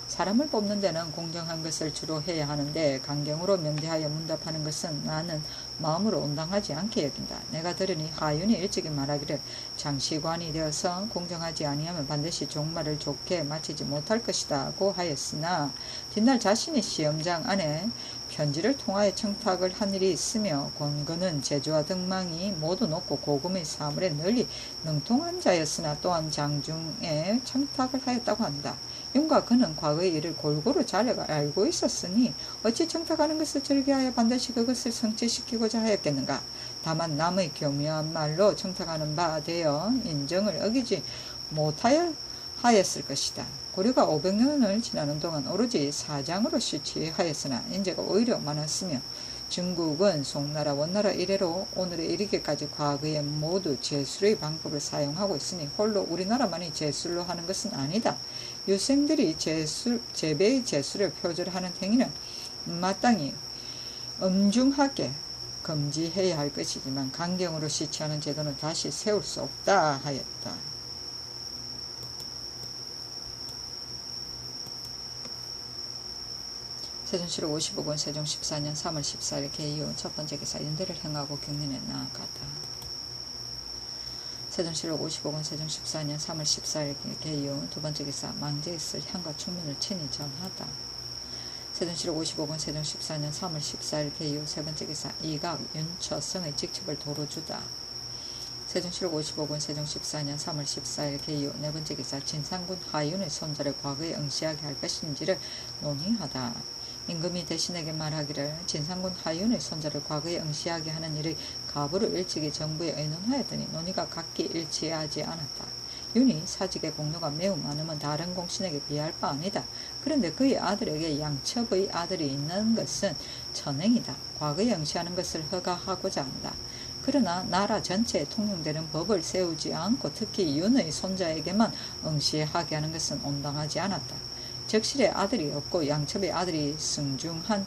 사람을 뽑는 데는 공정한 것을 주로 해야 하는데 강경으로 명대하여 문답하는 것은 나는 마음으로 온당하지 않게 여긴다. 내가 들으니 하윤이 일찍이 말하기를 장시관이 되어서 공정하지 아니하면 반드시 종말을 좋게 마치지 못할 것이다고 하였으나 뒷날 자신이 시험장 안에 편지를 통하여 청탁을 한 일이 있으며 권거는 제주와 등망이 모두 높고 고금의 사물에 널리 능통한 자였으나 또한 장중에 청탁을 하였다고 한다. 윤과 그는 과거의 일을 골고루 잘 알고 있었으니 어찌 청탁하는 것을 즐겨하여 반드시 그것을 성취시키고자 하였겠는가. 다만 남의 교묘한 말로 청탁하는 바 되어 인정을 어기지 못하여 하였을 것이다. 고려가 500년을 지나는 동안 오로지 사장으로 시취하였으나 인재가 오히려 많았으며 중국은 송나라 원나라 이래로 오늘에 이르기까지 과거에 모두 제술의 방법을 사용하고 있으니 홀로 우리나라만이 제술로 하는 것은 아니다. 유생들이 재배의 제술을 표절하는 행위는 마땅히 엄중하게 금지해야 할 것이지만 강경으로 시취하는 제도는 다시 세울 수 없다 하였다. 세종실록 55권 세종 14년 3월 14일 개이후 첫 번째 기사 연대를 행하고 경련에 나아가다. 세종실록 55권 세종 14년 3월 14일 개이후 두 번째 기사 망제에 있을 향과 충문을 친히 전하다. 세종실록 55권 세종 14년 3월 14일 개이후 세 번째 기사 이각 윤처성의 직책을 도로 주다. 세종실록 55권 세종 14년 3월 14일 개이후 네 번째 기사 진상군 하윤의 손자를 과거에 응시하게 할 것인지를 논의하다. 임금이 대신에게 말하기를 진상군 하윤의 손자를 과거에 응시하게 하는 일의 가부를 일찍이 정부에 의논하였더니 논의가 각기 일치하지 않았다. 윤이 사직의 공로가 매우 많으면 다른 공신에게 비할 바 아니다. 그런데 그의 아들에게 양첩의 아들이 있는 것은 천행이다. 과거에 응시하는 것을 허가하고자 한다. 그러나 나라 전체에 통용되는 법을 세우지 않고 특히 윤의 손자에게만 응시하게 하는 것은 온당하지 않았다. 적실의 아들이 없고 양첩의 아들이 승중한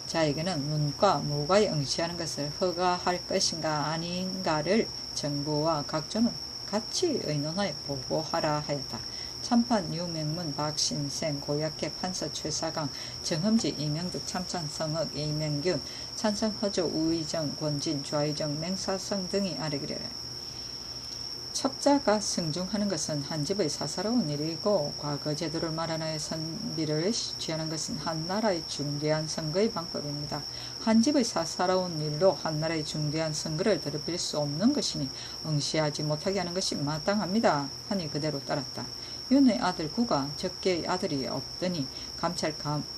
자에게는 문과 무과에 응시하는 것을 허가할 것인가 아닌가를 정부와 각조는 같이 의논하여 보고하라 하였다. 참판 유명문 박신생 고약회 판서 최사강 정흠지 이명득 참찬 성흑 이명균 찬성 허조 우의정 권진 좌의정 맹사성 등이 아뢰기를 첩자가 승중하는 것은 한 집의 사사로운 일이고 과거 제도를 말하나의 선비를 취하는 것은 한 나라의 중대한 선거의 방법입니다. 한 집의 사사로운 일로 한 나라의 중대한 선거를 더럽힐 수 없는 것이니 응시하지 못하게 하는 것이 마땅합니다. 하니 그대로 따랐다. 윤의 아들 구가 적게의 아들이 없더니 감찰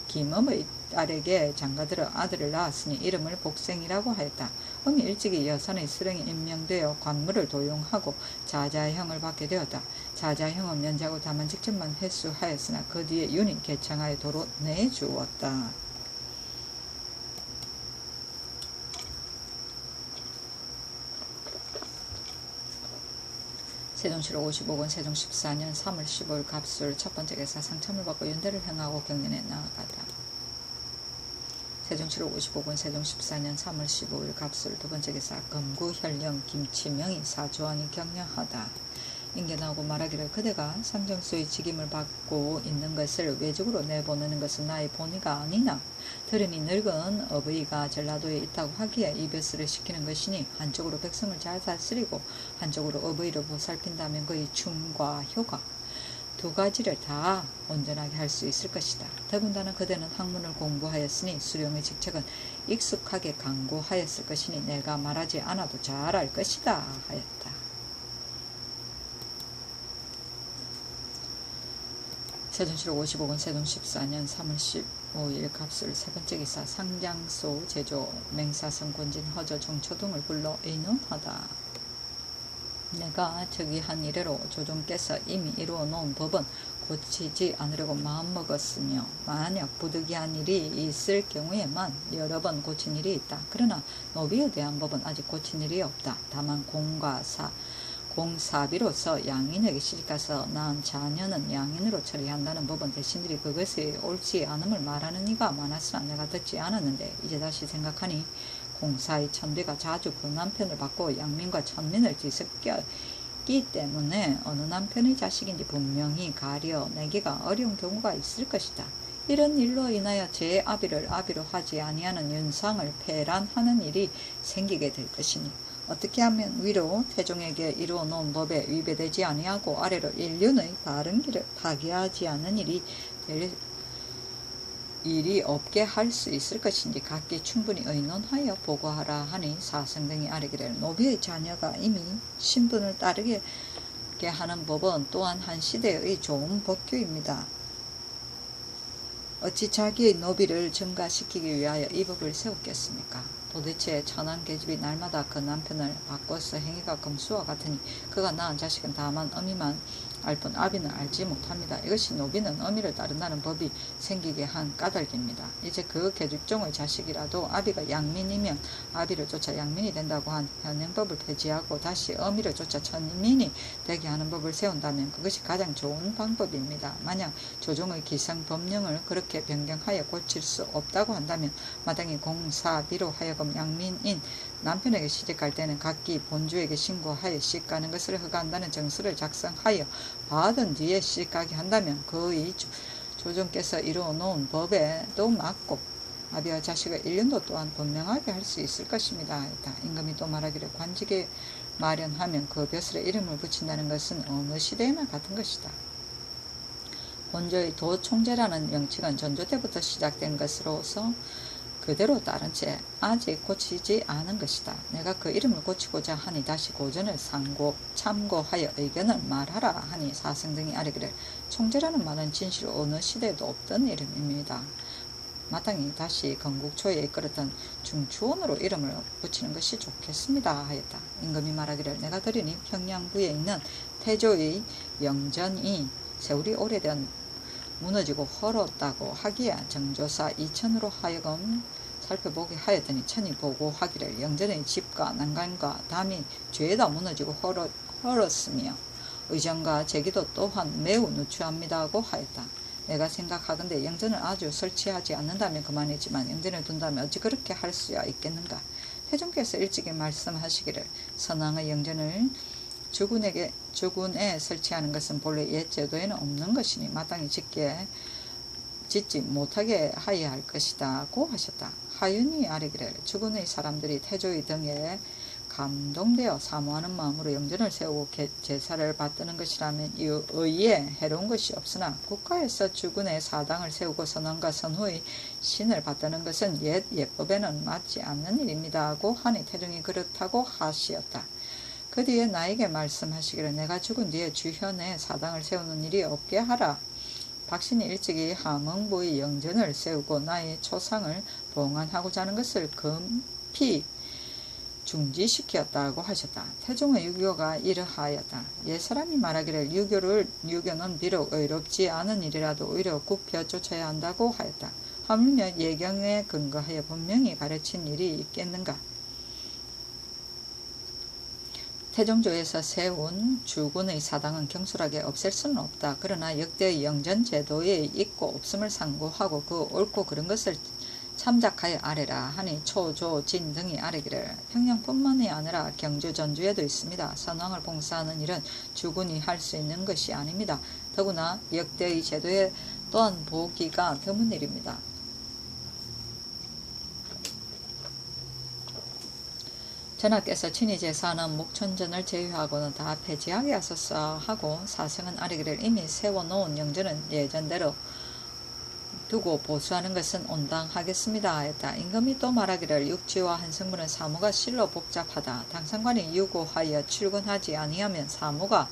김엄의 딸에게 장가들어 아들을 낳았으니 이름을 복생이라고 하였다. 엄이 일찍이 여산의 수령이 임명되어 관물을 도용하고 자자형을 받게 되었다. 자자형은 면제하고 다만 직접만 회수하였으나 그 뒤에 윤이 개창하여 도로 내주었다. 세종실록 55권 세종 14년 3월 15일 갑술 첫번째 계사 상참을 받고 윤대를 행하고 경연에 나아가다. 세종실록 55권 세종 14년 3월 15일 갑술 두번째 계사 검구현령 김치명이 사주하니 경량하다. 인견하고 말하기를 그대가 상정수의 직임을 받고 있는 것을 외적으로 내보내는 것은 나의 본의가 아니나 들으니 늙은 어버이가 전라도에 있다고 하기에 이별수를 시키는 것이니 한쪽으로 백성을 잘 다스리고 한쪽으로 어버이를 보살핀다면 그의 충과 효과 두 가지를 다 온전하게 할 수 있을 것이다. 더군다나 그대는 학문을 공부하였으니 수령의 직책은 익숙하게 강구하였을 것이니 내가 말하지 않아도 잘 알 것이다 하였다. 세종실록 55권 세종 14년 3월 15일 갑술 세번째 기사 상장소 제조 맹사성 권진 허저 정초 등을 불러 의논하다. 내가 즉위한 이래로 조정께서 이미 이루어 놓은 법은 고치지 않으려고 마음먹었으며 만약 부득이한 일이 있을 경우에만 여러 번 고친 일이 있다. 그러나 노비에 대한 법은 아직 고친 일이 없다. 다만 공사비로서 양인에게 시집가서 낳은 자녀는 양인으로 처리한다는 법은 대신들이 그것이 옳지 않음을 말하는 이가 많았으나 내가 듣지 않았는데 이제 다시 생각하니 공사의 천비가 자주 그 남편을 받고 양민과 천민을 뒤섞였기 때문에 어느 남편의 자식인지 분명히 가려내기가 어려운 경우가 있을 것이다. 이런 일로 인하여 제 아비를 아비로 하지 아니하는 윤상을 폐란하는 일이 생기게 될 것이니 어떻게 하면 위로 태종에게 이루어 놓은 법에 위배되지 아니하고 아래로 인륜의 바른 길을 파괴하지 않는 일이 없게 할 수 있을 것인지 각기 충분히 의논하여 보고하라 하니 사성 등이 아뢰기를 노비의 자녀가 이미 신분을 따르게 하는 법은 또한 한 시대의 좋은 법규입니다. 어찌 자기의 노비를 증가시키기 위하여 이 법을 세웠겠습니까? 도대체 천한 계집이 날마다 그 남편을 바꿔서 행위가 금수와 같으니 그가 낳은 자식은 다만 어미만 알 뿐 아비는 알지 못합니다. 이것이 노비는 어미를 따른다는 법이 생기게 한 까닭입니다. 이제 그 계집종의 자식이라도 아비가 양민이면 아비를 쫓아 양민이 된다고 한 현행법을 폐지하고 다시 어미를 쫓아 천민이 되게 하는 법을 세운다면 그것이 가장 좋은 방법입니다. 만약 조정의 기성법령을 그렇게 변경하여 고칠 수 없다고 한다면 마땅히 공사비로 하여금 양민인 남편에게 시집갈 때는 각기 본주에게 신고하여 시집가는 것을 허가한다는 정서를 작성하여 받은 뒤에 시집가게 한다면 그의 조정께서 이루어 놓은 법에도 맞고 아비와 자식의 일륜도 또한 분명하게 할 수 있을 것입니다. 임금이 또 말하기를 관직에 마련하면 그 벼슬에 이름을 붙인다는 것은 어느 시대에나 같은 것이다. 본조의 도총재라는 명칭은 전조 때부터 시작된 것으로서 그대로 따른 채 아직 고치지 않은 것이다. 내가 그 이름을 고치고자 하니 다시 고전을 참고하여 의견을 말하라 하니 사성 등이 아뢰기를 총재라는 말은 진실 어느 시대에도 없던 이름입니다. 마땅히 다시 건국초에 이끌었던 중추원으로 이름을 붙이는 것이 좋겠습니다 하였다. 임금이 말하기를 내가 들으니 평양부에 있는 태조의 영전이 세월이 오래된 무너지고 헐었다고 하기에 정조사 이천으로 하여금 살펴보게 하였더니 천이 보고하기를 영전의 집과 난간과 담이 죄다 무너지고 헐었으며 의정과 제기도 또한 매우 누추합니다고 하였다. 내가 생각하건대 영전을 아주 설치하지 않는다면 그만이지만 영전을 둔다면 어찌 그렇게 할 수야 있겠는가. 태종께서 일찍이 말씀하시기를 선왕의 영전을 주군에 설치하는 것은 본래 옛 제도에는 없는 것이니 마땅히 짓지 못하게 하여야 할 것이다고 하셨다. 하윤이 아뢰기를 주군의 사람들이 태조의 등에 감동되어 사모하는 마음으로 영전을 세우고 제사를 받드는 것이라면 의에 해로운 것이 없으나 국가에서 주군의 사당을 세우고 선왕과 선후의 신을 받드는 것은 옛 예법에는 맞지 않는 일입니다 하고 하니 태종이 그렇다고 하시었다. 그 뒤에 나에게 말씀하시기를 내가 죽은 뒤에 주현에 사당을 세우는 일이 없게 하라. 박신이 일찍이 함흥부의 영전을 세우고 나의 초상을 봉안하고자 하는 것을 금피 중지시켰다고 하셨다. 태종의 유교가 이러하였다. 옛사람이 말하기를 유교는 비록 의롭지 않은 일이라도 오히려 굽혀 쫓아야 한다고 하였다. 하물며 예경에 근거하여 분명히 가르친 일이 있겠는가. 태종조에서 세운 주군의 사당은 경솔하게 없앨 수는 없다. 그러나 역대의 영전 제도에 있고 없음을 상고하고 그 옳고 그른 것을 참작하여 아뢰라 하니 초, 조, 진 등이 아뢰기를 평양뿐만이 아니라 경주, 전주에도 있습니다. 선왕을 봉사하는 일은 주군이 할 수 있는 것이 아닙니다. 더구나 역대의 제도에 또한 보기가 드문 일입니다. 전하께서 친히 제사하는 목천전을 제외하고는 다 폐지하게 하소서 하고 사성은 아뢰기를 이미 세워놓은 영전은 예전대로 두고 보수하는 것은 온당하겠습니다 하였다. 임금이 또 말하기를 육지와 한성문은 사무가 실로 복잡하다. 당상관이 유고하여 출근하지 아니하면 사무가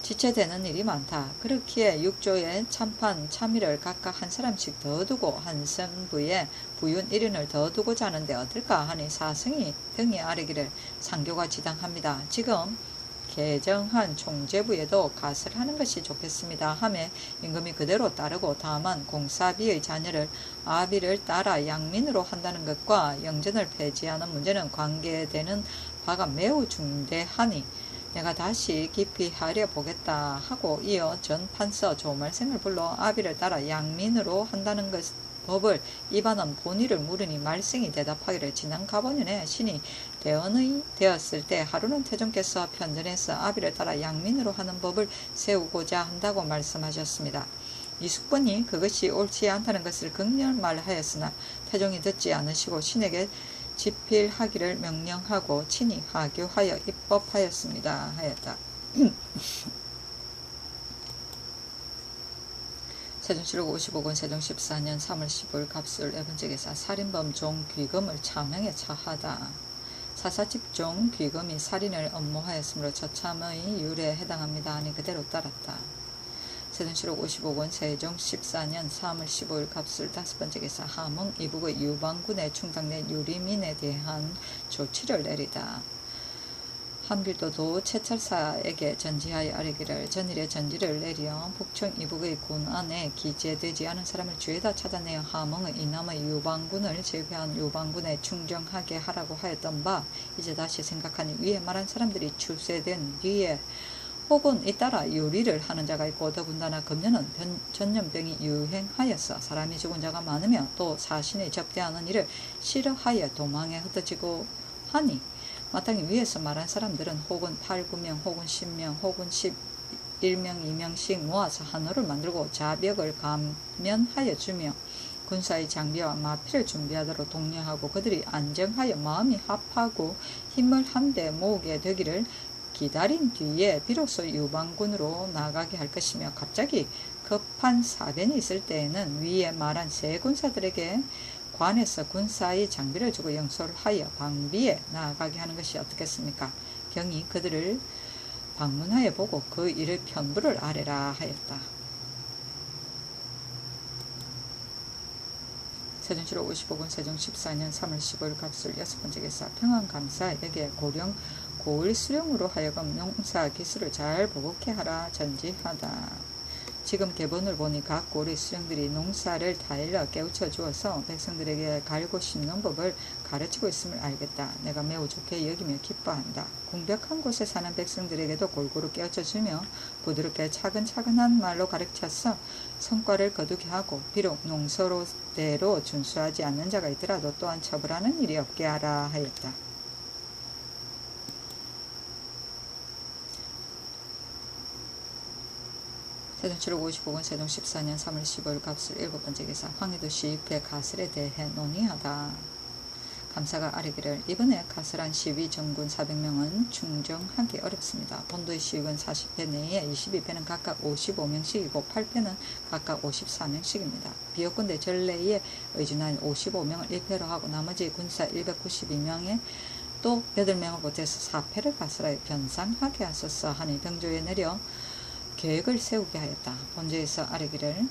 지체되는 일이 많다. 그렇기에 육조에 참판, 참의를 각각 한 사람씩 더 두고 한성부에 부윤 1인을 더 두고자 하는데 어떨까 하니 사성이 등이 아뢰기를 상교가 지당합니다. 지금 개정한 총재부에도 가설 하는 것이 좋겠습니다 하며 임금이 그대로 따르고 다만 공사비의 자녀를 아비를 따라 양민으로 한다는 것과 영전을 폐지하는 문제는 관계되는 바가 매우 중대하니 내가 다시 깊이 하려 보겠다 하고 이어 전 판서 조말생을 불러 아비를 따라 양민으로 한다는 법을 위반한 본의를 물으니 말생이 대답하기를 지난 가보년에 신이 대언의 되었을 때 하루는 태종께서 편전에서 아비를 따라 양민으로 하는 법을 세우고자 한다고 말씀하셨습니다. 이숙번이 그것이 옳지 않다는 것을 극렬말하였으나 태종이 듣지 않으시고 신에게 집필하기를 명령하고 친히 하교하여 입법하였습니다 하였다. 세종실록 55권 세종 14년 3월 15일 갑술 네번째 계사 살인범 종 귀금을 차명에 처하다. 사사집종 귀금이 살인을 업무하였으므로 처참의 율에 해당합니다 하니 그대로 따랐다. 세종실록 55권 세종 14년 3월 15일 갑술 5번째 계사 함흥 이북의 유방군에 충당된 유리민에 대한 조치를 내리다. 함길도도 채찰사에게 전지하여 아뢰기를 전일에 전지를 내려 북청 이북의 군 안에 기재되지 않은 사람을 죄다 찾아내어 함흥의 이남의 유방군을 제외한 유방군에 충정하게 하라고 하였던 바 이제 다시 생각하니 위에 말한 사람들이 출세된 뒤에 혹은 잇따라 유리를 하는 자가 있고 더군다나 금년은 전염병이 유행하여서 사람이 죽은 자가 많으며 또 사신이 접대하는 일을 싫어하여 도망에 흩어지고 하니 마땅히 위에서 말한 사람들은 혹은 8, 9명 혹은 10명 혹은 11명 2명씩 모아서 한호를 만들고 자벽을 감면하여 주며 군사의 장비와 마피를 준비하도록 독려하고 그들이 안정하여 마음이 합하고 힘을 한데 모으게 되기를 기다린 뒤에 비로소 유방군으로 나가게 할 것이며 갑자기 급한 사변이 있을 때에는 위에 말한 세 군사들에게 관에서 군사의 장비를 주고 영소를 하여 방비에 나아가게 하는 것이 어떻겠습니까? 경이 그들을 방문하여 보고 그 일을 편부를 아뢰라 하였다. 세종실록 55권 세종 14년 3월 15일 갑술 6번째 계사 평안감사에게 고령 고을 수령으로 하여금 농사 기술을 잘 보복해 하라 전지하다. 지금 계본을 보니 각 고리 수령들이 농사를 다 일러 깨우쳐 주어서 백성들에게 갈고 심는 법을 가르치고 있음을 알겠다. 내가 매우 좋게 여기며 기뻐한다. 궁벽한 곳에 사는 백성들에게도 골고루 깨우쳐 주며 부드럽게 차근차근한 말로 가르쳐서 성과를 거두게 하고 비록 농서로대로 준수하지 않는 자가 있더라도 또한 처벌하는 일이 없게 하라 하였다. 세종 7월 55년 세종 14년 3월 15일 갑술 7번째 기사 황해도 시입회 가설에 대해 논의하다. 감사가 아뢰기를 이번에 가설한 시위 정군 400명은 충정하기 어렵습니다. 본도의 시위군 40회 내에 22회는 각각 55명씩이고 8회는 각각 54명씩입니다. 비어군대 전례에 의준한 55명을 1패로 하고 나머지 군사 192명에 또 8명을 보태서 4패를 가설하여 변상하게 하소서 하니 병조에 내려 계획을 세우게 하였다. 본조에서 아뢰기를